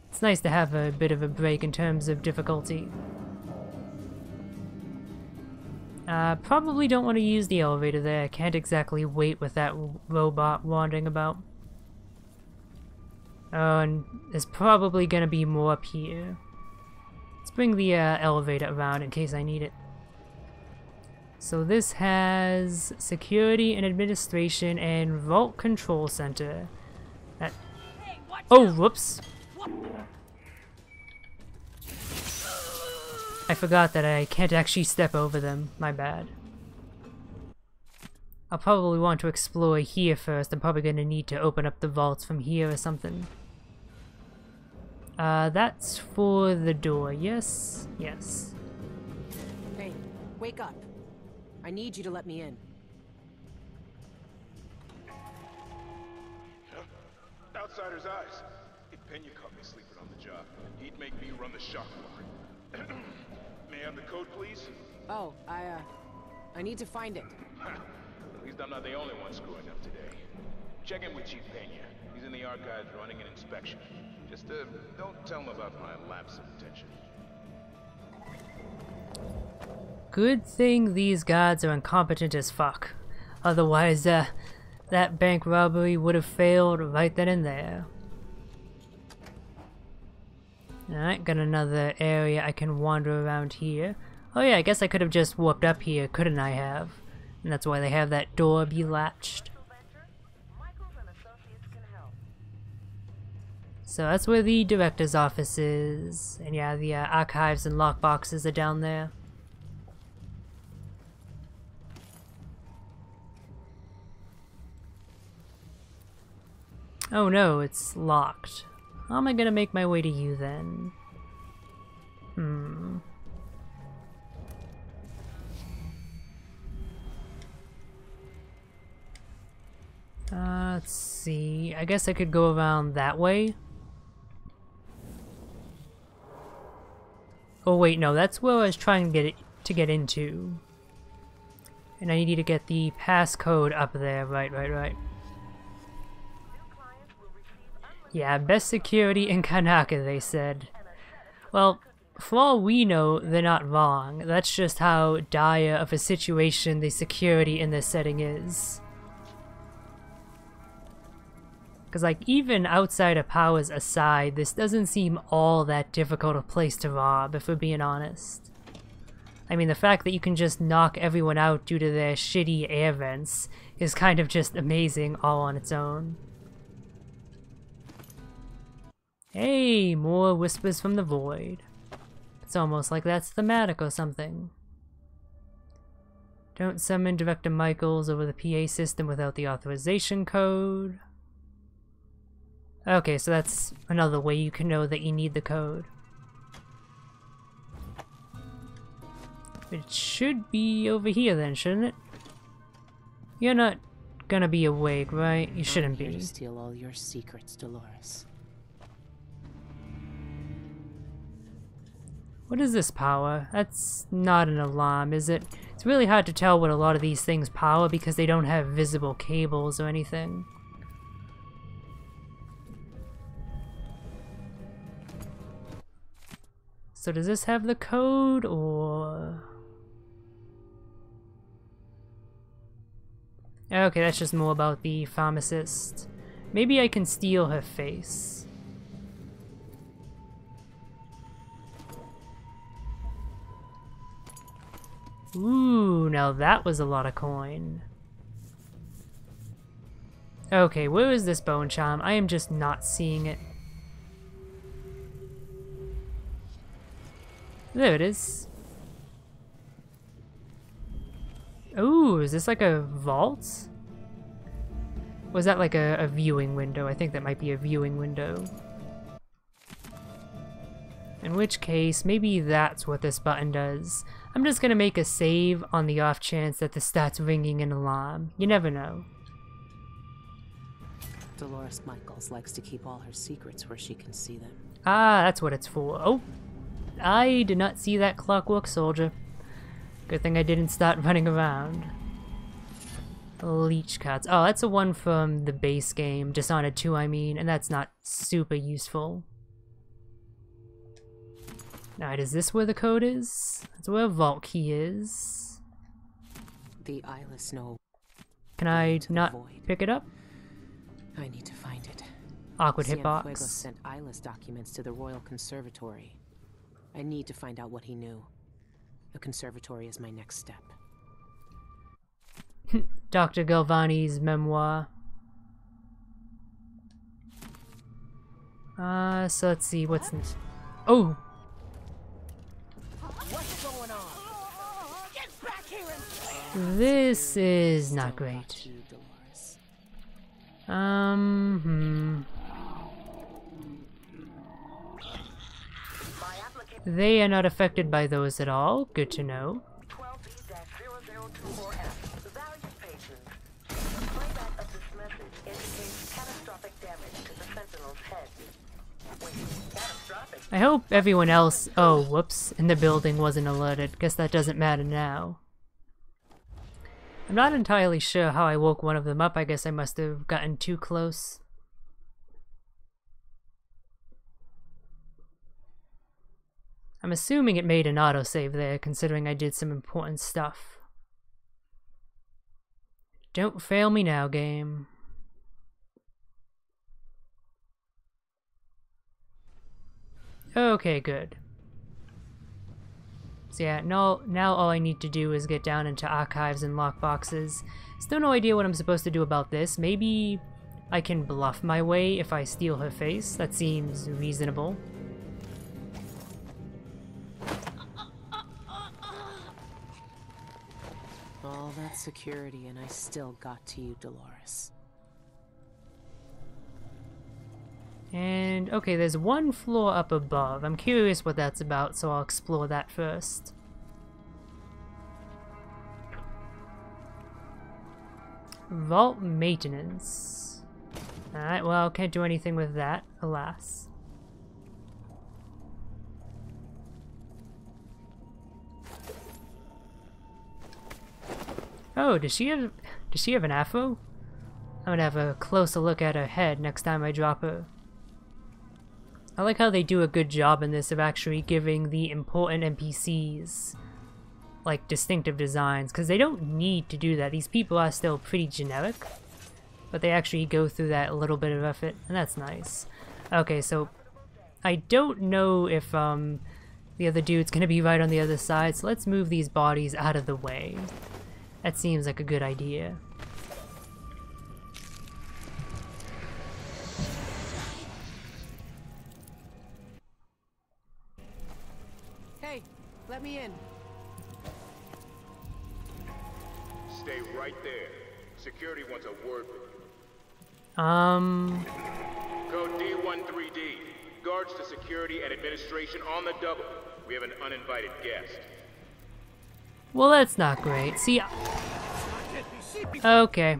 It's nice to have a bit of a break in terms of difficulty. Probably don't want to use the elevator there. I can't exactly wait with that robot wandering about. Oh, and there's probably gonna be more up here. Let's bring the elevator around in case I need it. So this has security and administration and vault control center. That... Oh, whoops. I forgot that I can't actually step over them. My bad. I'll probably want to explore here first. I'm probably going to need to open up the vaults from here or something. That's for the door, yes? Yes. Hey, wake up. I need you to let me in. Outsider's eyes. If Pena caught me sleeping on the job, he'd make me run the shop floor. May I have the code, please? Oh, I need to find it. At least I'm not the only one screwing up today. Check in with Chief Pena. He's in the archives running an inspection. Just, don't tell him about my lapse of attention. Good thing these guards are incompetent as fuck. Otherwise, that bank robbery would have failed right then and there. Alright, got another area I can wander around here. Oh yeah, I guess I could have just warped up here, couldn't I have? And that's why they have that door be latched. So that's where the director's office is. And yeah, the archives and lockboxes are down there. Oh no, it's locked. How am I gonna make my way to you then? Let's see. I guess I could go around that way. Oh wait, no, that's where I was trying to get into. And I need to get the passcode up there. Right. Yeah, best security in Kanaka, they said. Well, for all we know, they're not wrong. That's just how dire of a situation the security in this setting is. Because, like, even outside of powers aside, this doesn't seem all that difficult a place to rob, if we're being honest. I mean, the fact that you can just knock everyone out due to their shitty air vents is kind of just amazing all on its own. Hey, more whispers from the void. It's almost like that's thematic or something. Don't summon Director Michaels over the PA system without the authorization code. Okay, so that's another way you can know that you need the code. It should be over here then, shouldn't it? You're not gonna be awake, right? You shouldn't I'm here be. to steal all your secrets, Dolores. What is this power? That's not an alarm, is it? It's really hard to tell what a lot of these things power because they don't have visible cables or anything. So does this have the code, or... Okay, that's just more about the pharmacist. Maybe I can steal her face. Ooh, now that was a lot of coin. Okay, where is this bone charm? I am just not seeing it. There it is. Ooh, is this like a vault? Was that like a viewing window? I think that might be a viewing window. In which case, maybe that's what this button does. I'm just gonna make a save on the off chance that this starts ringing an alarm. You never know. Dolores Michaels likes to keep all her secrets where she can see them. Ah, that's what it's for. Oh, I did not see that clockwork soldier. Good thing I didn't start running around. Leech cards. Oh, that's the one from the base game, Dishonored 2 I mean, and that's not super useful. Alright, is this where the code is? That's where a vault key is. The eyeless know. Can I not pick it up? I need to find it. Awkward Cienfuegos hitbox. sent eyeless documents to the Royal Conservatory. I need to find out what he knew. The conservatory is my next step. Dr. Galvani's memoir. So let's see, what's next? Oh! What's going on? Get back here and... This is not great. They are not affected by those at all. Good to know. 12B-0024F. Valued patrons, the playback of this message indicates catastrophic damage to the Sentinel's head. Wait, catastrophic? I hope everyone else, oh whoops, in the building wasn't alerted. Guess that doesn't matter now. I'm not entirely sure how I woke one of them up. I guess I must have gotten too close. I'm assuming it made an autosave there, considering I did some important stuff. Don't fail me now, game. Okay, good. So yeah, now all I need to do is get down into archives and lockboxes. Still no idea what I'm supposed to do about this. Maybe I can bluff my way if I steal her face. That seems reasonable. All that security and I still got to you, Dolores. And, okay, there's one floor up above. I'm curious what that's about, so I'll explore that first. Vault maintenance. Alright, well, can't do anything with that, alas. Oh, does she have an afro? I'm gonna have a closer look at her head next time I drop her. I like how they do a good job in this of actually giving the important NPCs like distinctive designs, because they don't need to do that. These people are still pretty generic. but they actually go through that little bit of effort, and that's nice. Okay, so I don't know if the other dude's gonna be right on the other side, so let's move these bodies out of the way. That seems like a good idea. Hey, let me in. Stay right there. Security wants a word with you. Code D13D. Guards to security and administration on the double. We have an uninvited guest. Well, that's not great. See, okay.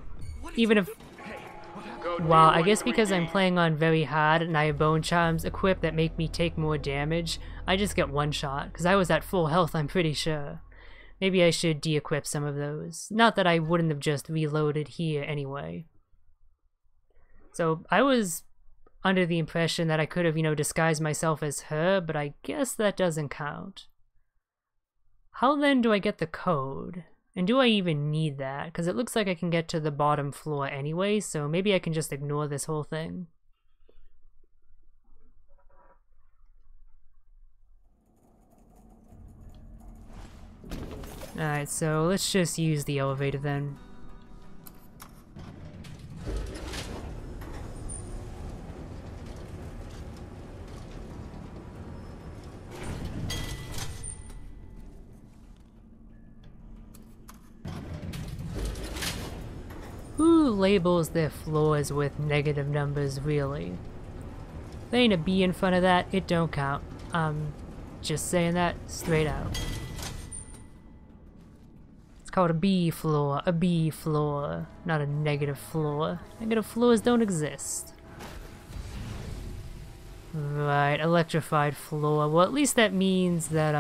Even if... Wow, I guess because I'm playing on very hard and I have bone charms equipped that make me take more damage, I just get one shot, because I was at full health, I'm pretty sure. Maybe I should de-equip some of those. Not that I wouldn't have just reloaded here anyway. So, I was under the impression that I could have, you know, disguised myself as her, but I guess that doesn't count. How then do I get the code? And do I even need that? Because it looks like I can get to the bottom floor anyway, so maybe I can just ignore this whole thing. Alright, so let's just use the elevator then. Who labels their floors with negative numbers, really? There ain't a B in front of that, it don't count. I'm just saying that straight out. It's called a B floor, not a negative floor. Negative floors don't exist. Right, electrified floor. Well, at least that means that,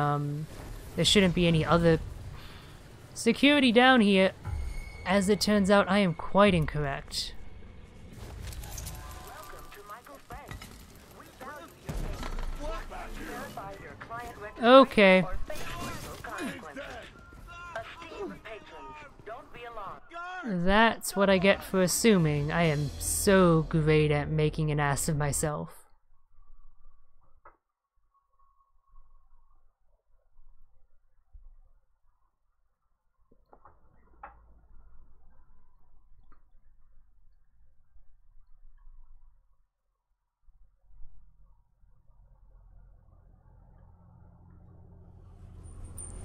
there shouldn't be any other security down here. As it turns out, I am quite incorrect. Okay. That's what I get for assuming. I am so great at making an ass of myself.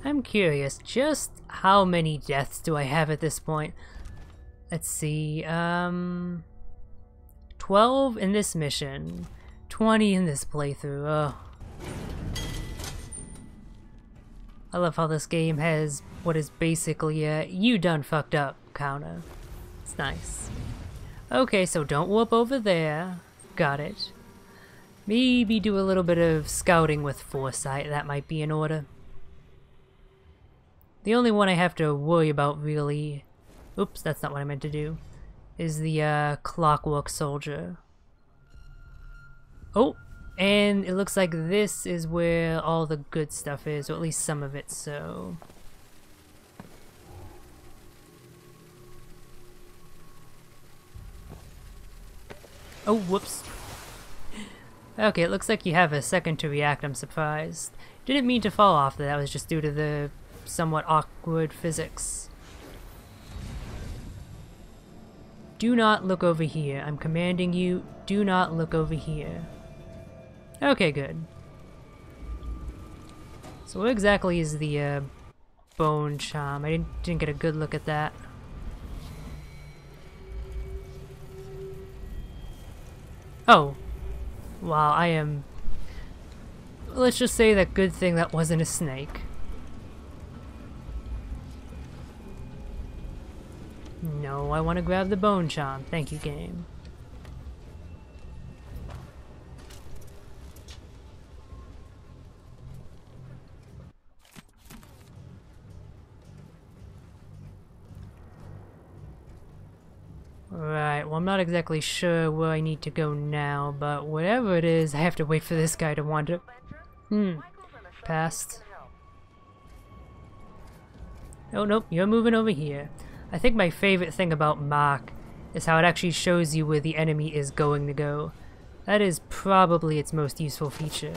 I'm curious, just how many deaths do I have at this point? Let's see, 12 in this mission, 20 in this playthrough, oh. I love how this game has what is basically a you done fucked up counter. It's nice. Okay, so don't warp over there. Got it. Maybe do a little bit of scouting with foresight, that might be in order. The only one I have to worry about really, oops, that's not what I meant to do, is the clockwork soldier. Oh, and it looks like this is where all the good stuff is, or at least some of it, so... Oh, whoops. Okay, it looks like you have a second to react, I'm surprised. Didn't mean to fall off, that was just due to the somewhat awkward physics. Do not look over here. I'm commanding you, do not look over here. Okay, good. So what exactly is the bone charm? I didn't get a good look at that. Oh. Wow, I am... Let's just say that good thing that wasn't a snake. No, I want to grab the bone charm. Thank you, game. Right, well I'm not exactly sure where I need to go now, but whatever it is, I have to wait for this guy to wander. Passed. Oh nope, you're moving over here. I think my favorite thing about Mark is how it actually shows you where the enemy is going to go. That is probably its most useful feature.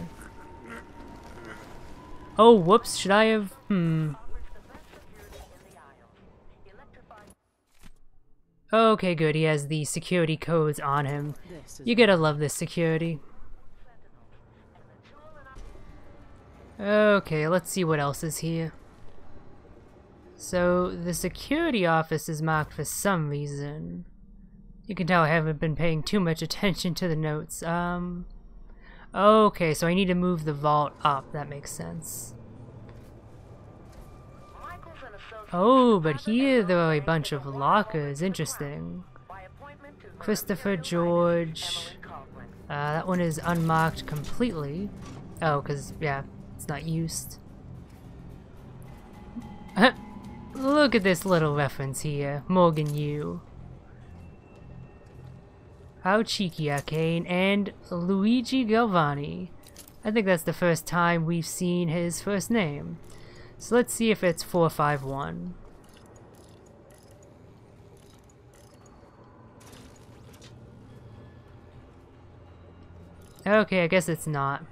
Oh, whoops, should I have... Okay, good, he has the security codes on him. You gotta love this security. Okay, let's see what else is here. So, the security office is marked for some reason. You can tell I haven't been paying too much attention to the notes. Okay, so I need to move the vault up. That makes sense. Oh, but here there are a bunch of lockers. Interesting. Christopher George. That one is unmarked completely. Oh, because, yeah, it's not used. Look at this little reference here. Morgan Yu. How cheeky, Arcane, and Luigi Galvani. I think that's the first time we've seen his first name. So let's see if it's 451. Okay, I guess it's not.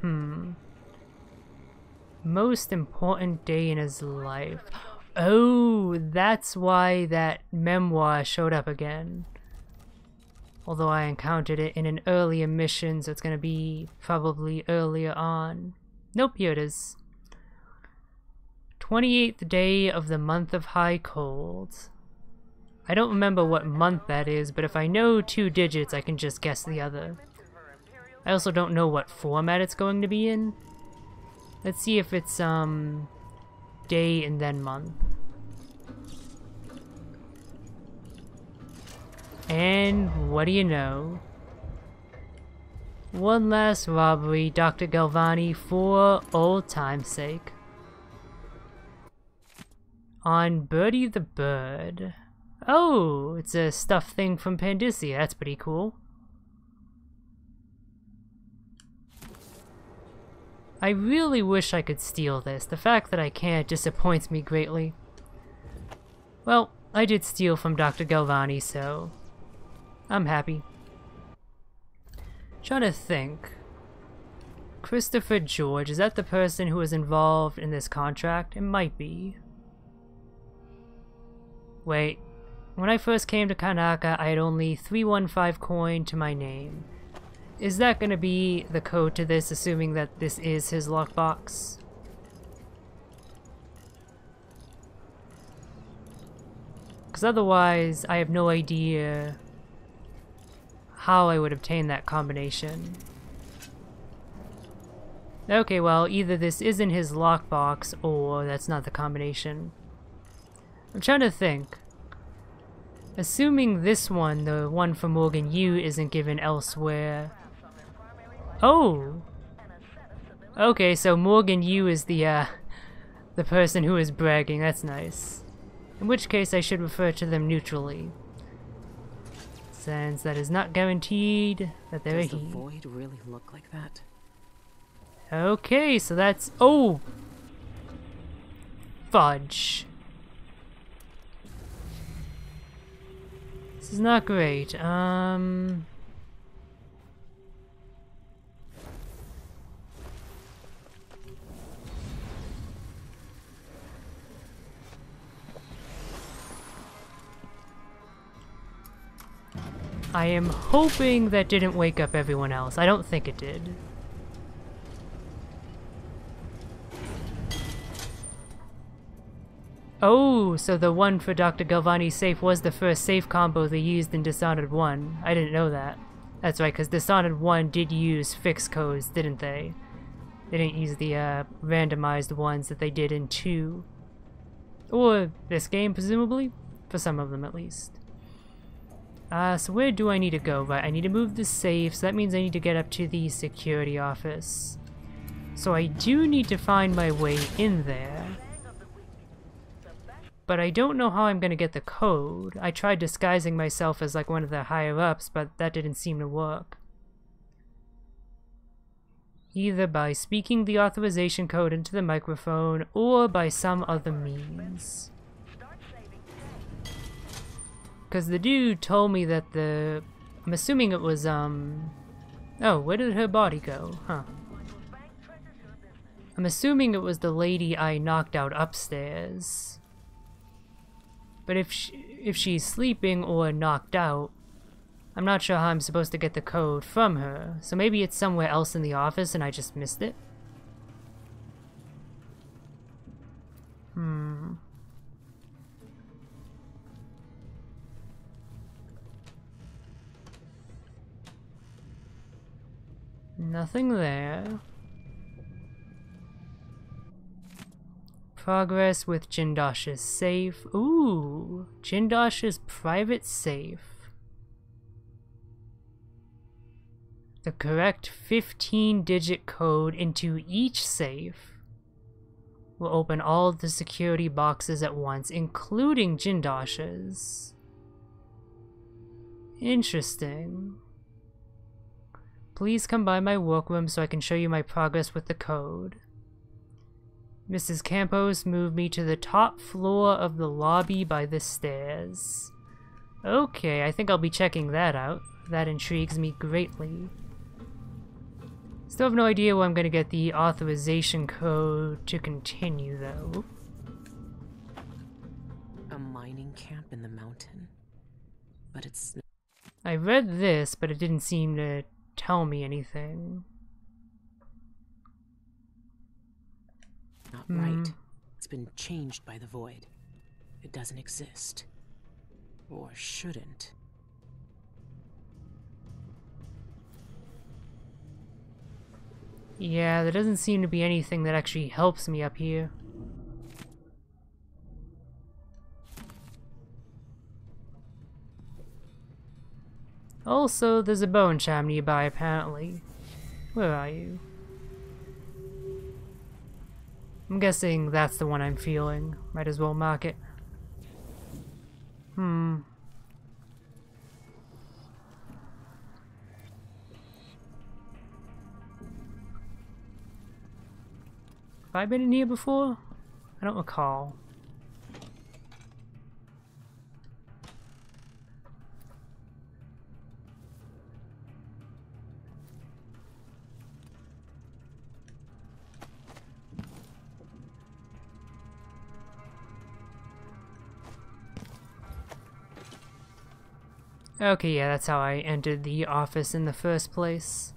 Most important day in his life. Oh, that's why that memoir showed up again. Although I encountered it in an earlier mission, so it's gonna be probably earlier on. Nope, here it is. 28th day of the month of high cold. I don't remember what month that is, but if I know 2 digits, I can just guess the other. I also don't know what format it's going to be in. Let's see if it's, day and then month. And what do you know? One last robbery, Dr. Galvani, for old time's sake. On Birdie the Bird. Oh, it's a stuffed thing from Pandysia. That's pretty cool. I really wish I could steal this. The fact that I can't disappoints me greatly. Well, I did steal from Dr. Galvani, so I'm happy. Trying to think. Christopher George, is that the person who was involved in this contract? It might be. Wait, when I first came to Kanaka, I had only 315 coin to my name. Is that gonna be the code to this, assuming that this is his lockbox? Because otherwise, I have no idea how I would obtain that combination. Okay, well, either this isn't his lockbox, or that's not the combination. I'm trying to think. Assuming this one, the one for Morgan Yu, isn't given elsewhere. Oh! Okay, so Morgan Yu is the person who is bragging. That's nice. In which case, I should refer to them neutrally. Since that is not guaranteed that they're a he. Does the void really look like that? Okay, so that's... Oh! Fudge. This is not great. I am hoping that didn't wake up everyone else. I don't think it did. Oh, so the one for Dr. Galvani's safe was the first safe combo they used in Dishonored 1. I didn't know that. That's right, because Dishonored 1 did use fixed codes, didn't they? They didn't use the randomized ones that they did in 2. Or this game, presumably? For some of them, at least. So where do I need to go? Right, I need to move the safe, so that means I need to get up to the security office. So I do need to find my way in there. But I don't know how I'm gonna get the code. I tried disguising myself as like one of the higher-ups, but that didn't seem to work. Either by speaking the authorization code into the microphone, or by some other means. Because the dude told me that the... I'm assuming it was, Oh, where did her body go? Huh. I'm assuming it was the lady I knocked out upstairs. But if she's sleeping or knocked out, I'm not sure how I'm supposed to get the code from her. So maybe it's somewhere else in the office and I just missed it? Nothing there. Progress with Jindosh's safe. Ooh, Jindosh's private safe. The correct 15-digit code into each safe will open all the security boxes at once, including Jindosh's. Interesting. Please come by my workroom so I can show you my progress with the code. Mrs. Campos moved me to the top floor of the lobby by the stairs. Okay, I think I'll be checking that out. That intrigues me greatly. Still have no idea where I'm going to get the authorization code to continue, though. A mining camp in the mountain? But it's... I read this, but it didn't seem to tell me anything. Not right. It's been changed by the void. It doesn't exist. Or shouldn't. Yeah, there doesn't seem to be anything that actually helps me up here. Also, there's a bone chime nearby, apparently. Where are you? I'm guessing that's the one I'm feeling. Might as well mark it. Have I been in here before? I don't recall. Okay, yeah, that's how I entered the office in the first place.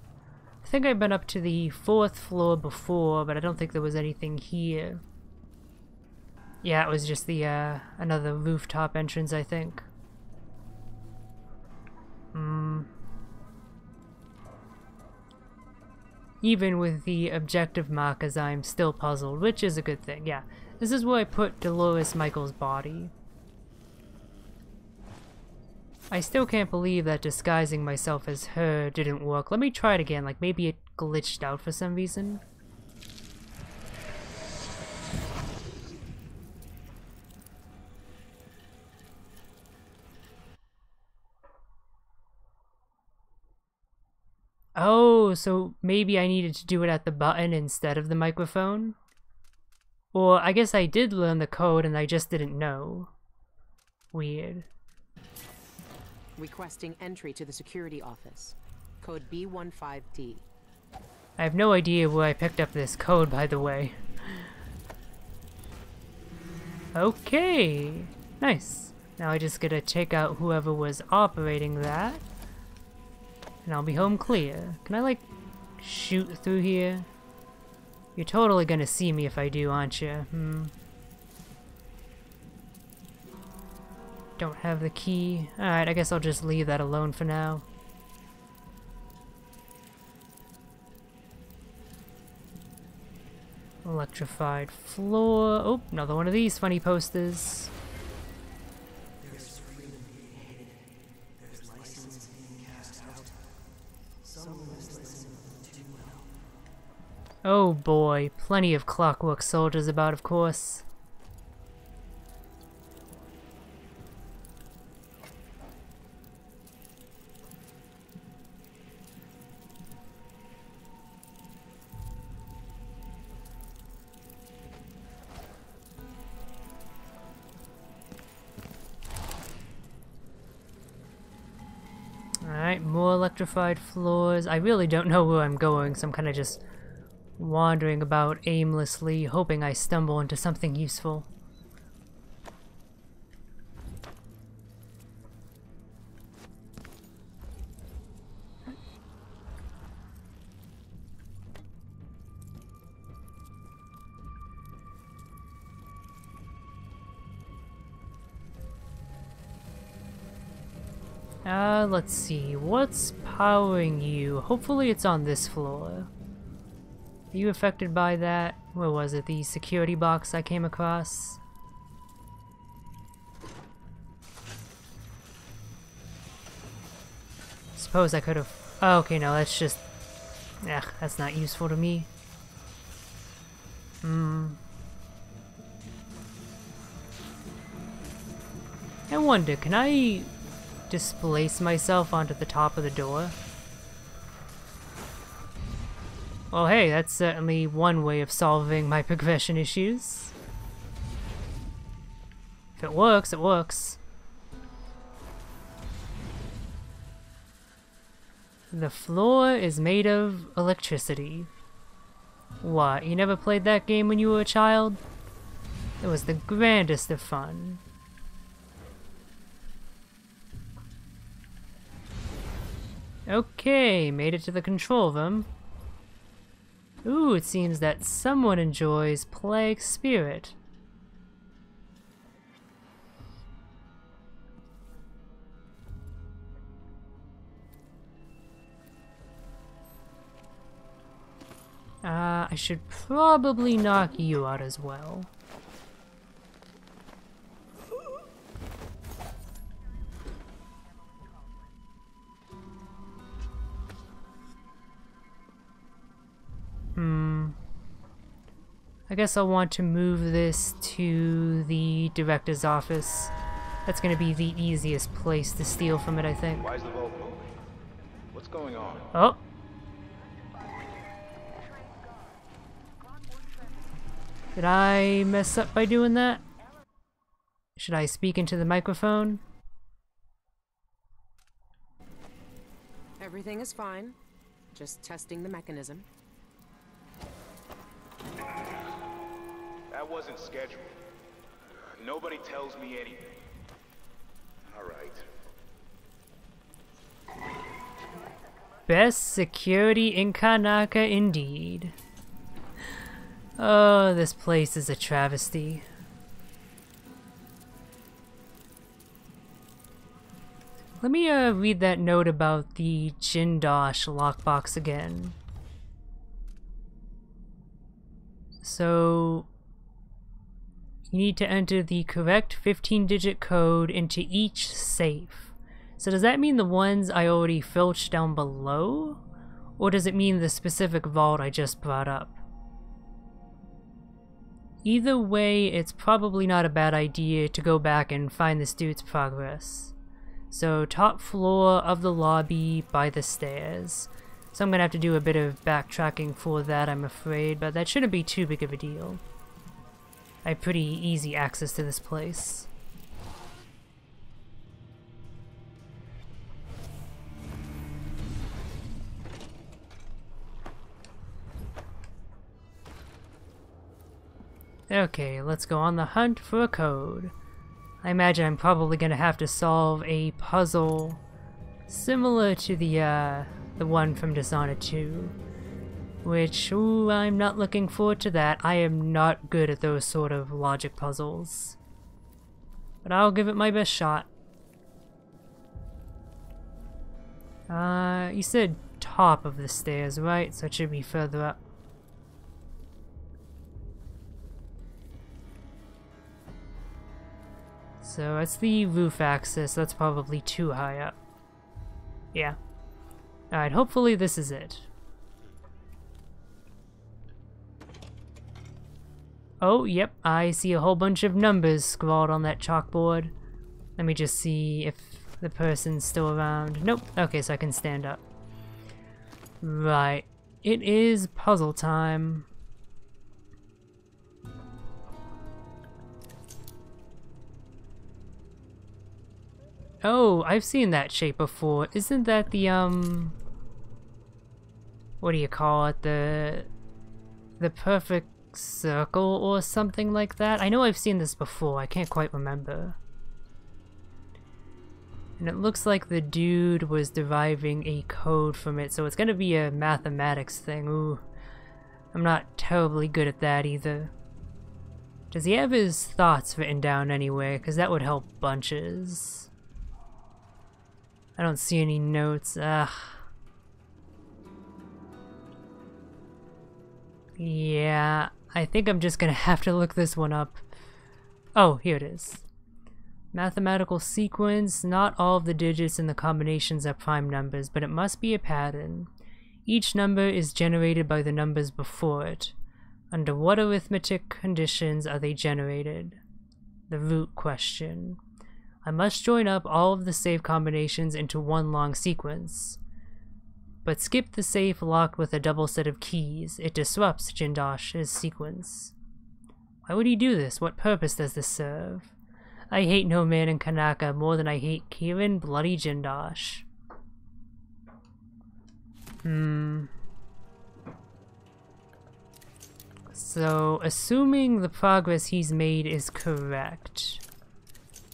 I think I've been up to the 4th floor before, but I don't think there was anything here. Yeah, it was just the, another rooftop entrance, I think. Even with the objective markers, I'm still puzzled, which is a good thing, yeah. This is where I put Dolores Michael's body. I still can't believe that disguising myself as her didn't work. Let me try it again, like maybe it glitched out for some reason. Oh, so maybe I needed to do it at the button instead of the microphone? Or I guess I did learn the code and I just didn't know. Weird. Requesting entry to the security office. Code B15D. I have no idea where I picked up this code, by the way. Okay. Nice. Now I just gotta take out whoever was operating that. And I'll be home clear. Can I, like, shoot through here? You're totally gonna see me if I do, aren't you? Don't have the key. Alright, I guess I'll just leave that alone for now. Electrified floor. Oh, another one of these funny posters. Oh boy, plenty of clockwork soldiers about, of course. electrified floors. I really don't know where I'm going, so I'm kind of just wandering about aimlessly, hoping I stumble into something useful. Let's see, what's powering you? Hopefully it's on this floor. Are you affected by that? Where was it? The security box I came across? Suppose I could have... Oh, okay, no, that's just... that's not useful to me. I wonder, can I displace myself onto the top of the door? Well, hey, that's certainly one way of solving my progression issues. If it works, it works. The floor is made of electricity. What, you never played that game when you were a child? It was the grandest of fun. Okay, made it to the control room. Ooh, it seems that someone enjoys Plague Spirit. I should probably knock you out as well. I guess I'll want to move this to the director's office. That's gonna be the easiest place to steal from it, I think. Why is the vault moving? What's going on? Oh! Did I mess up by doing that? Should I speak into the microphone? Everything is fine. Just testing the mechanism. That wasn't scheduled. Nobody tells me anything. All right. Best security in Kanaka indeed. Oh, this place is a travesty. Let me read that note about the Jindosh lockbox again. So, you need to enter the correct 15-digit code into each safe. So does that mean the ones I already filched down below? Or does it mean the specific vault I just brought up? Either way, it's probably not a bad idea to go back and find this dude's progress. So, top floor of the lobby by the stairs. So I'm gonna have to do a bit of backtracking for that, I'm afraid, but that shouldn't be too big of a deal. I have pretty easy access to this place. Okay, let's go on the hunt for a code. I imagine I'm probably gonna have to solve a puzzle similar to the one from Dishonored 2. Which, ooh, I'm not looking forward to that. I am not good at those sort of logic puzzles. But I'll give it my best shot. You said top of the stairs, right? So it should be further up. So that's the roof access. That's probably too high up. Yeah. Alright, hopefully this is it. Oh, yep, I see a whole bunch of numbers scrawled on that chalkboard. Let me just see if the person's still around. Nope. Okay, so I can stand up. Right. It is puzzle time. Oh, I've seen that shape before. Isn't that the, what do you call it? The perfect circle or something like that? I know I've seen this before. I can't quite remember. And it looks like the dude was deriving a code from it, so it's gonna be a mathematics thing. Ooh. I'm not terribly good at that either. Does he have his thoughts written down anywhere? Because that would help bunches. I don't see any notes. Ugh. Yeah, I think I'm just gonna have to look this one up. Oh, here it is. Mathematical sequence. Not all of the digits in the combinations are prime numbers, but it must be a pattern. Each number is generated by the numbers before it. Under what arithmetic conditions are they generated? The root question. I must join up all of the safe combinations into one long sequence. But skip the safe locked with a double set of keys. It disrupts Jindosh's sequence. Why would he do this? What purpose does this serve? I hate no man in Kanaka more than I hate Kieran bloody Jindosh. So, assuming the progress he's made is correct.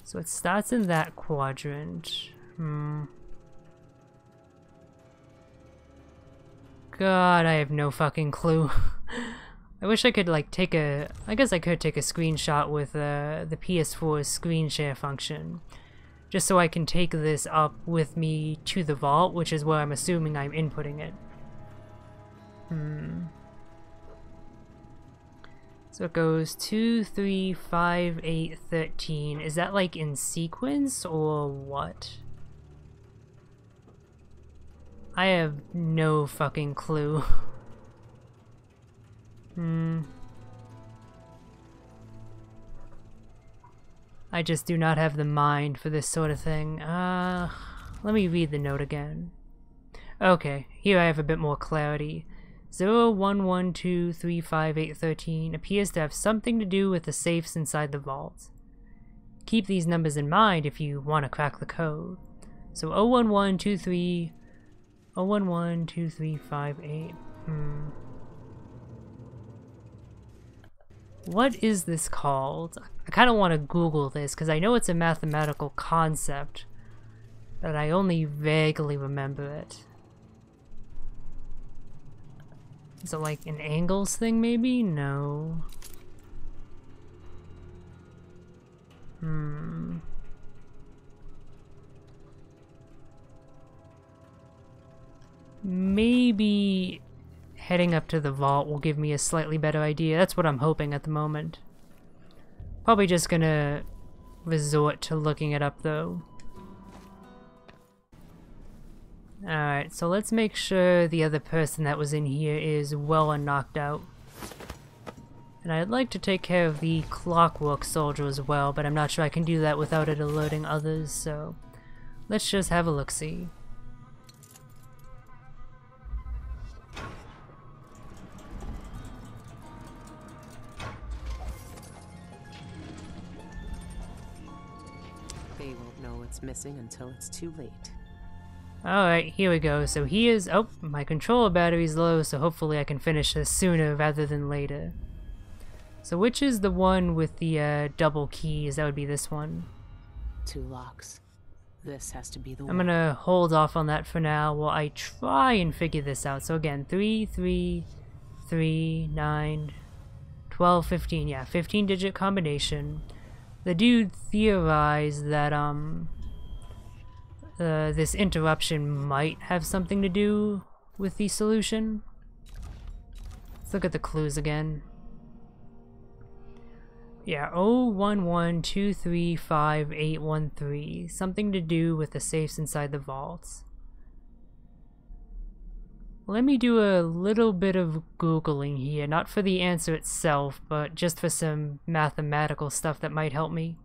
So it starts in that quadrant. God, I have no fucking clue. I wish I could like take a... I guess I could take a screenshot with the PS4's screen share function. Just so I can take this up with me to the vault, which is where I'm assuming I'm inputting it. So it goes 2, 3, 5, 8, 13. Is that like in sequence or what? I have no fucking clue. I just do not have the mind for this sort of thing. Let me read the note again. Okay, here I have a bit more clarity. 0, 1, 1, 2, 3, 5, 8, 13 appears to have something to do with the safes inside the vault. Keep these numbers in mind if you want to crack the code. So 011, 23, 011, 23, 5, 8. What is this called? I kind of want to Google this because I know it's a mathematical concept, but I only vaguely remember it. Is it like an angles thing maybe? No. Maybe heading up to the vault will give me a slightly better idea. That's what I'm hoping at the moment. Probably just gonna resort to looking it up though. Alright, so let's make sure the other person that was in here is well and knocked out. And I'd like to take care of the clockwork soldier as well, but I'm not sure I can do that without it alerting others, so let's just have a look-see. They won't know what's missing until it's too late. Alright, here we go. So he is... Oh, my controller battery's low, so hopefully I can finish this sooner rather than later. So which is the one with the double keys? That would be this one. 2 locks. This has to be the one. I'm gonna hold off on that for now while I try and figure this out. So again, 3, 3, 3, 9, 12, 15. Yeah, 15-digit combination. The dude theorized that, this interruption might have something to do with the solution. Let's look at the clues again. Yeah, 011235813. Something to do with the safes inside the vaults. Let me do a little bit of Googling here, not for the answer itself, but just for some mathematical stuff that might help me.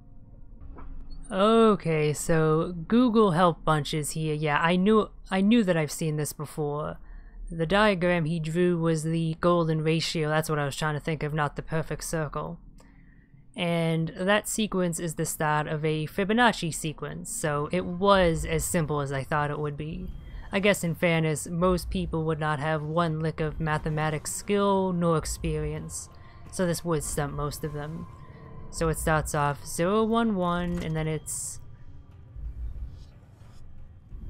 Okay, so Google help bunches here. Yeah, I knew that I've seen this before. The diagram he drew was the golden ratio. That's what I was trying to think of, not the perfect circle. And that sequence is the start of a Fibonacci sequence, so it was as simple as I thought it would be. I guess in fairness, most people would not have one lick of mathematics skill nor experience, so this would stump most of them. So it starts off 0, 1, 1, and then it's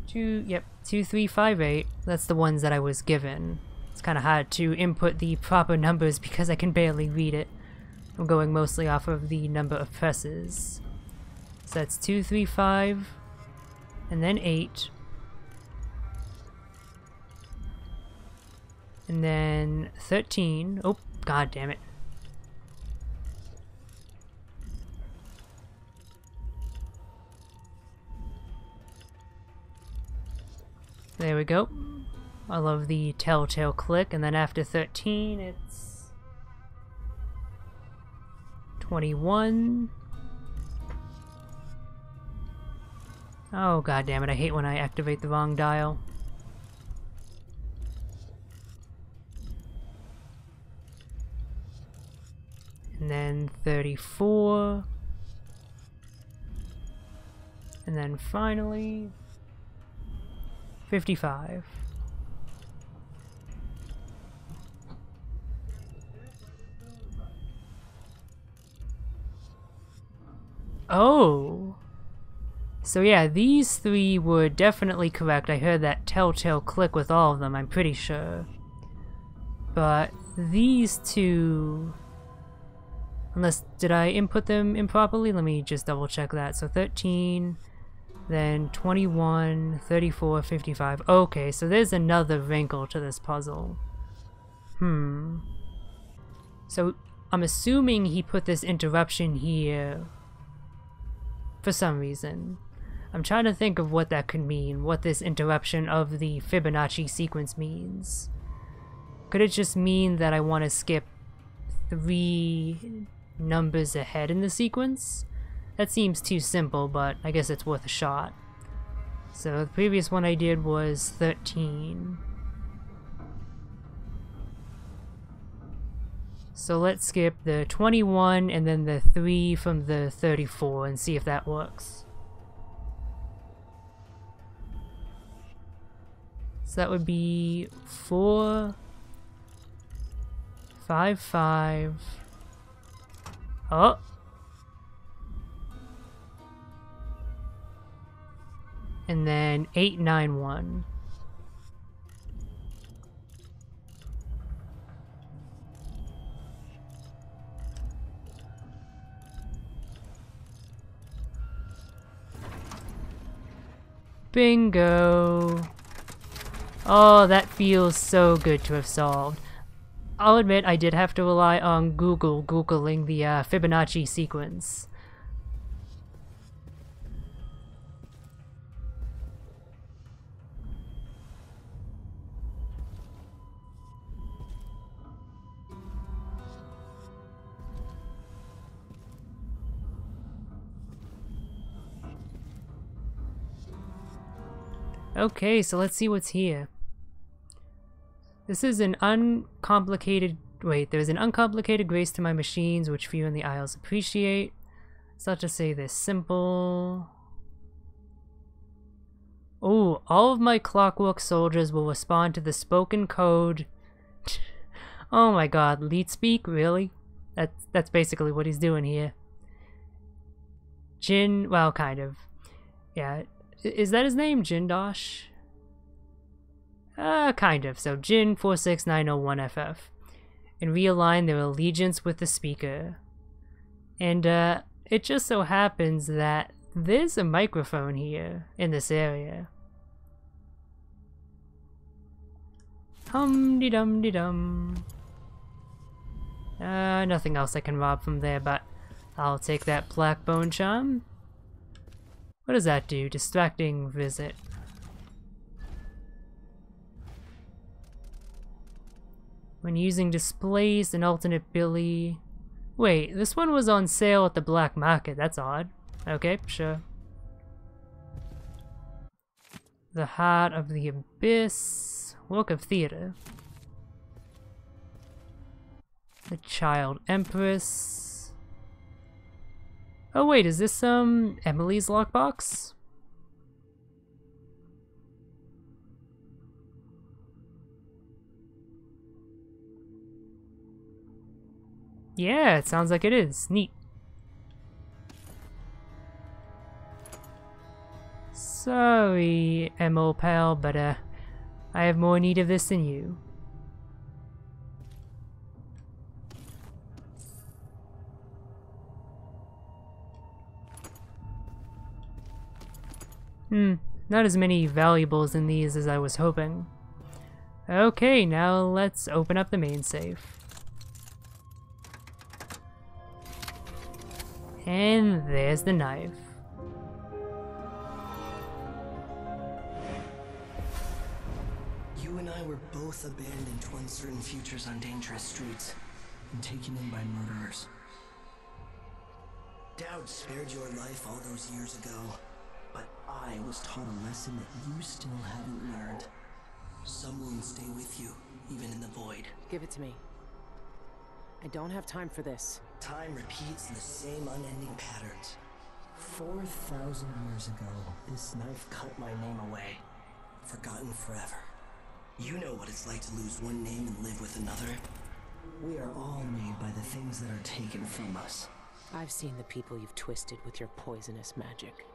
2, 3, 5, 8. That's the ones that I was given. It's kind of hard to input the proper numbers because I can barely read it. I'm going mostly off of the number of presses. So that's 2, 3, 5, and then 8. And then 13. Oh, god damn it. There we go. I love the telltale click, and then after 13 it's 21. Oh god damn it, I hate when I activate the wrong dial. And then 34. And then finally 55. Oh! So yeah, these three were definitely correct. I heard that telltale click with all of them, I'm pretty sure. But these two... Unless, did I input them improperly? Let me just double check that. So 13, then 21, 34, 55. Okay, so there's another wrinkle to this puzzle. So I'm assuming he put this interruption here for some reason. I'm trying to think of what that could mean, what this interruption of the Fibonacci sequence means. Could it just mean that I want to skip 3 numbers ahead in the sequence? That seems too simple, but I guess it's worth a shot. So the previous one I did was 13. So let's skip the 21 and then the 3 from the 34 and see if that works. So that would be 4, 5, 5. Oh! And then 8, 9, 1. Bingo! Oh, that feels so good to have solved. I'll admit I did have to rely on Googling the Fibonacci sequence. Okay, so let's see what's here. This is an uncomplicated... Wait, there's an uncomplicated grace to my machines, which few in the Isles appreciate. It's not to say this simple... Oh, all of my clockwork soldiers will respond to the spoken code. Oh my god, leet speak? Really? That's basically what he's doing here. Jin... well, kind of. Yeah. Is that his name? Jindosh? Kind of. So Jin 46901FF. And realign their allegiance with the speaker. And it just so happens that there's a microphone here in this area. Hum-de-dum-de-dum. Nothing else I can rob from there, but I'll take that black bone charm. What does that do? Distracting visit. When using displays, an alternate Billy. Wait, this one was on sale at the black market. That's odd. Okay, sure. The Heart of the Abyss. Work of Theater. The Child Empress. Oh wait, is this Emily's lockbox? Yeah, it sounds like it is. Neat. Sorry, Emo pal, but I have more need of this than you. Not as many valuables in these as I was hoping. Okay, now let's open up the main safe. And there's the knife. You and I were both abandoned to uncertain futures on dangerous streets and taken in by murderers. Dowd spared your life all those years ago, but I was taught a lesson that you still haven't learned. Some wounds stay with you, even in the void. Give it to me. I don't have time for this. Time repeats the same unending patterns. 4,000 years ago, this knife cut my name away. Forgotten forever. You know what it's like to lose one name and live with another. We are all made by the things that are taken from us. I've seen the people you've twisted with your poisonous magic.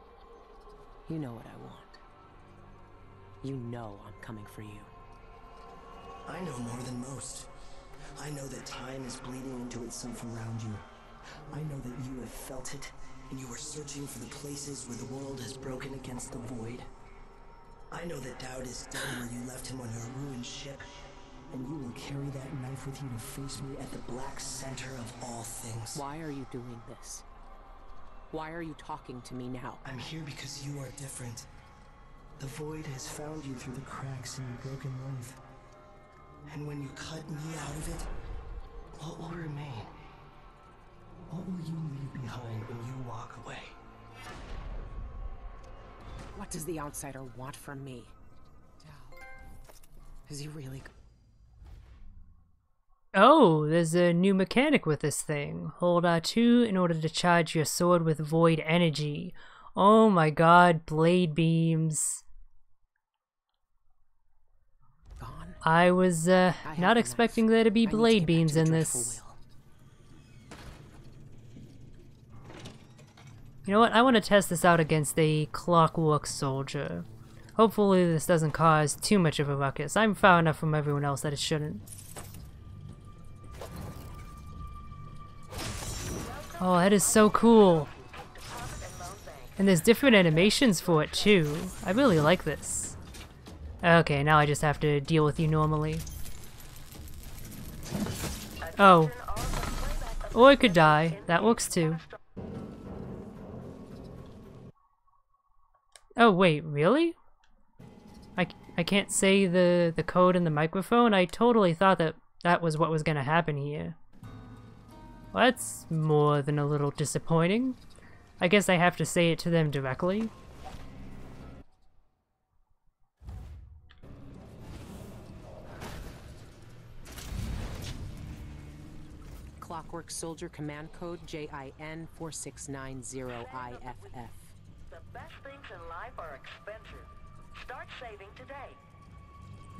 You know what I want. You know I'm coming for you. I know more than most. I know that time is bleeding into itself around you. I know that you have felt it, and you are searching for the places where the world has broken against the void. I know that Dowd is dead where you left him on your ruined ship, and you will carry that knife with you to face me at the black center of all things. Why are you doing this? Why are you talking to me now? I'm here because you are different. The void has found you through the cracks in your broken life. And when you cut me out of it, what will remain? What will you leave behind when you walk away? What does the outsider want from me? Is he really... Oh, there's a new mechanic with this thing. Hold R2 in order to charge your sword with void energy. Oh my god, blade beams. Gone? I was not expecting there to be blade beams in this. You know what, I want to test this out against a clockwork soldier. Hopefully this doesn't cause too much of a ruckus. I'm far enough from everyone else that it shouldn't. Oh, that is so cool. And there's different animations for it too. I really like this. Okay, now I just have to deal with you normally. Oh. Or I could die. That works too. Oh wait, really? I can't say the code in the microphone? I totally thought that that was what was gonna happen here. Well, that's more than a little disappointing. I guess I have to say it to them directly. Clockwork Soldier Command Code JIN 4690IFF. The best things in life are expensive. Start saving today.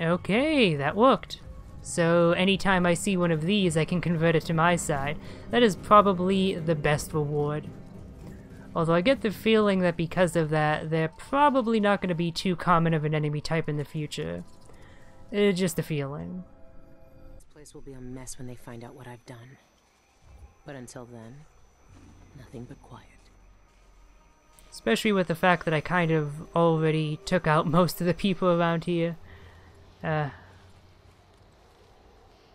Okay, that worked. So anytime I see one of these, I can convert it to my side. That is probably the best reward. Although I get the feeling that because of that, they're probably not going to be too common of an enemy type in the future. It's just a feeling. This place will be a mess when they find out what I've done. But until then, nothing but quiet. Especially with the fact that I kind of already took out most of the people around here.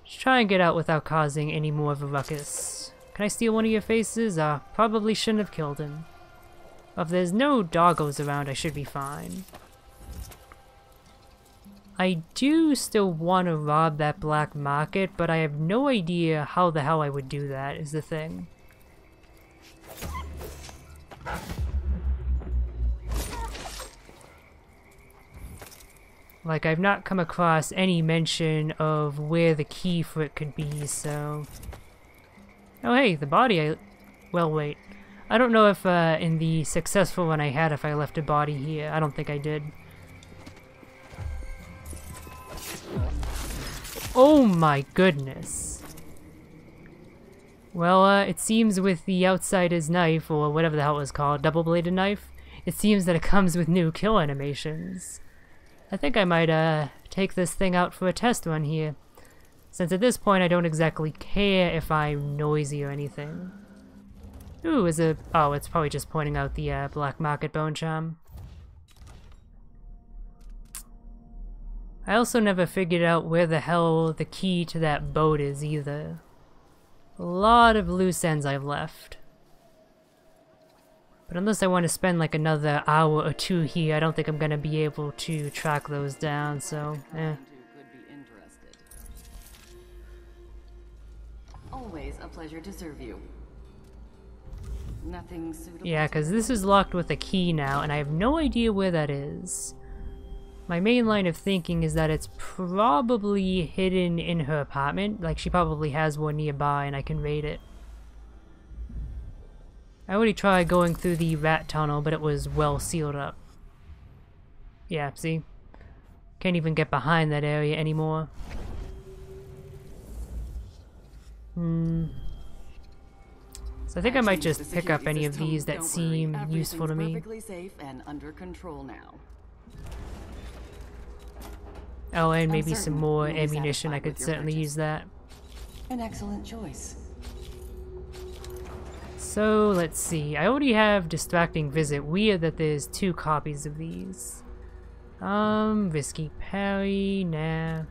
Just try and get out without causing any more of a ruckus. Can I steal one of your faces? Probably shouldn't have killed him. If there's no doggos around, I should be fine. I do still want to rob that black market, but I have no idea how the hell I would do that, is the thing. Like, I've not come across any mention of where the key for it could be, so... Oh hey, the body well wait. I don't know if in the successful one I had, if I left a body here. I don't think I did. Oh my goodness. Well, it seems with the Outsider's knife, or whatever the hell it was called, double-bladed knife, it seems that it comes with new kill animations. I think I might take this thing out for a test run here, since at this point I don't exactly care if I'm noisy or anything. Ooh, is it? Oh, it's probably just pointing out the black market bone charm. I also never figured out where the hell the key to that boat is either. A lot of loose ends I've left. But unless I want to spend like another hour or two here, I don't think I'm gonna be able to track those down, so Always a pleasure to serve you. Nothing suitable. yeah, because this is locked with a key now, and I have no idea where that is. My main line of thinking is that it's probably hidden in her apartment, like she probably has one nearby and I can raid it. I already tried going through the rat tunnel, but it was well sealed up. Yeah, see? Can't even get behind that area anymore. So I think I might just pick up any of these that seem useful to me. Perfectly safe and under control now. Oh, and maybe some more ammunition. I could certainly use that. An excellent choice. So, let's see. I already have Distracting Visit. Weird that there's 2 copies of these. Risky Parry, nah.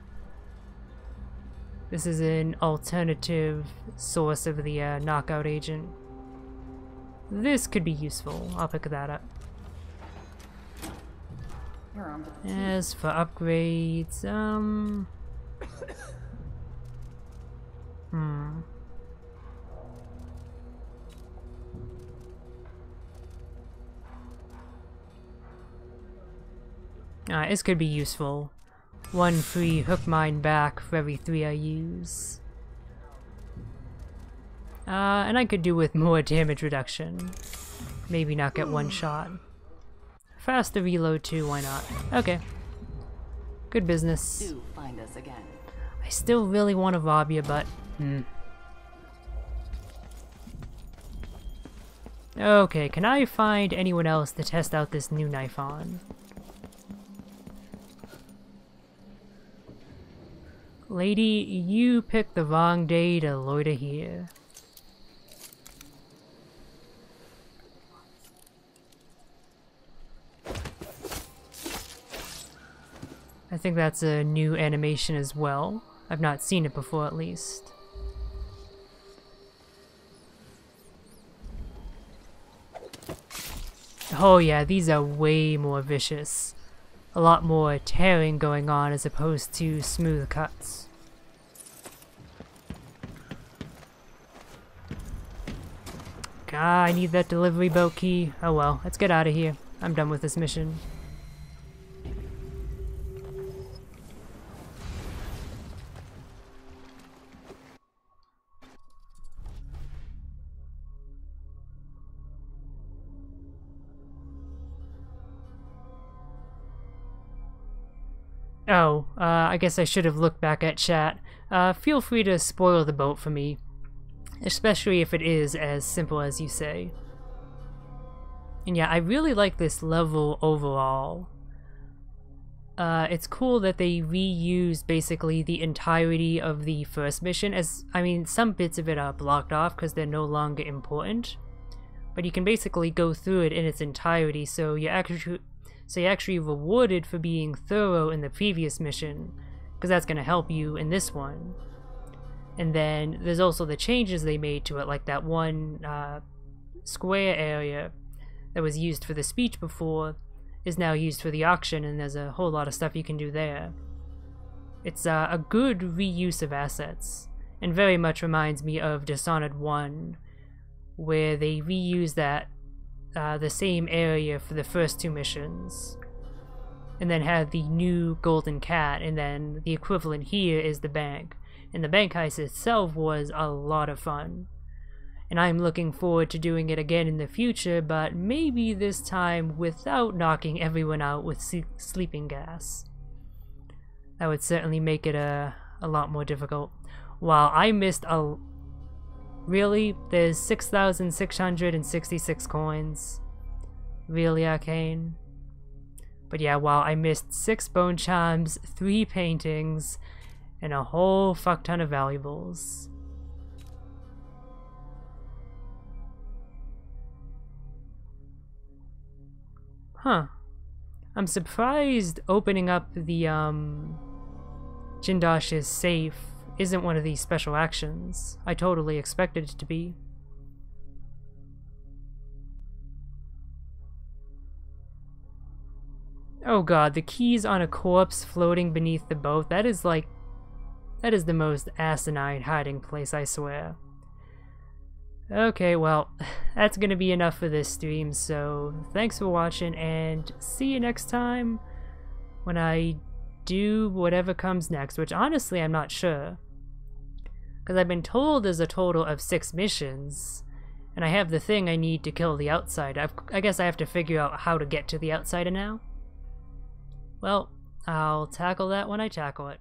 This is an alternative source of the knockout agent. This could be useful. I'll pick that up. As for upgrades, this could be useful. 1 free hook mine back for every 3 I use. And I could do with more damage reduction. Maybe not get 1 shot. Faster reload too, why not? Okay. Good business. Do find us again. I still really want to rob you, but... Okay, can I find anyone else to test out this new knife on? Lady, you picked the wrong day to loiter here. I think that's a new animation as well. I've not seen it before, at least. Oh yeah, these are way more vicious. A lot more tearing going on as opposed to smooth cuts. God, I need that delivery boat key. Oh well, let's get out of here. I'm done with this mission. Oh, I guess I should have looked back at chat. Feel free to spoil the boat for me, especially if it is as simple as you say. And yeah, I really like this level overall. It's cool that they reuse basically the entirety of the first mission, as, I mean, some bits of it are blocked off because they're no longer important, but you can basically go through it in its entirety, so you're actually rewarded for being thorough in the previous mission, because that's going to help you in this one. And then there's also the changes they made to it, like that one square area that was used for the speech before is now used for the auction, and there's a whole lot of stuff you can do there. It's a good reuse of assets, and very much reminds me of Dishonored 1, where they reuse that the same area for the first 2 missions, and then had the new golden cat, and then the equivalent here is the bank. And the bank heist itself was a lot of fun. and I'm looking forward to doing it again in the future, but maybe this time without knocking everyone out with sleeping gas. That would certainly make it a lot more difficult. Wow, I missed a... Really? There's 6,666 coins. Really, Arcane? But yeah, wow, I missed 6 bone charms, 3 paintings, and a whole fuck ton of valuables. Huh. I'm surprised opening up the, Jindosh's safe isn't one of these special actions. I totally expected it to be. Oh god, the keys on a corpse floating beneath the boat. That is like... That is the most asinine hiding place, I swear. Okay, well, that's gonna be enough for this stream, so thanks for watching, and see you next time when I do whatever comes next, which honestly I'm not sure. Because I've been told there's a total of 6 missions, and I have the thing I need to kill the outsider. I guess I have to figure out how to get to the outsider now. Well, I'll tackle that when I tackle it.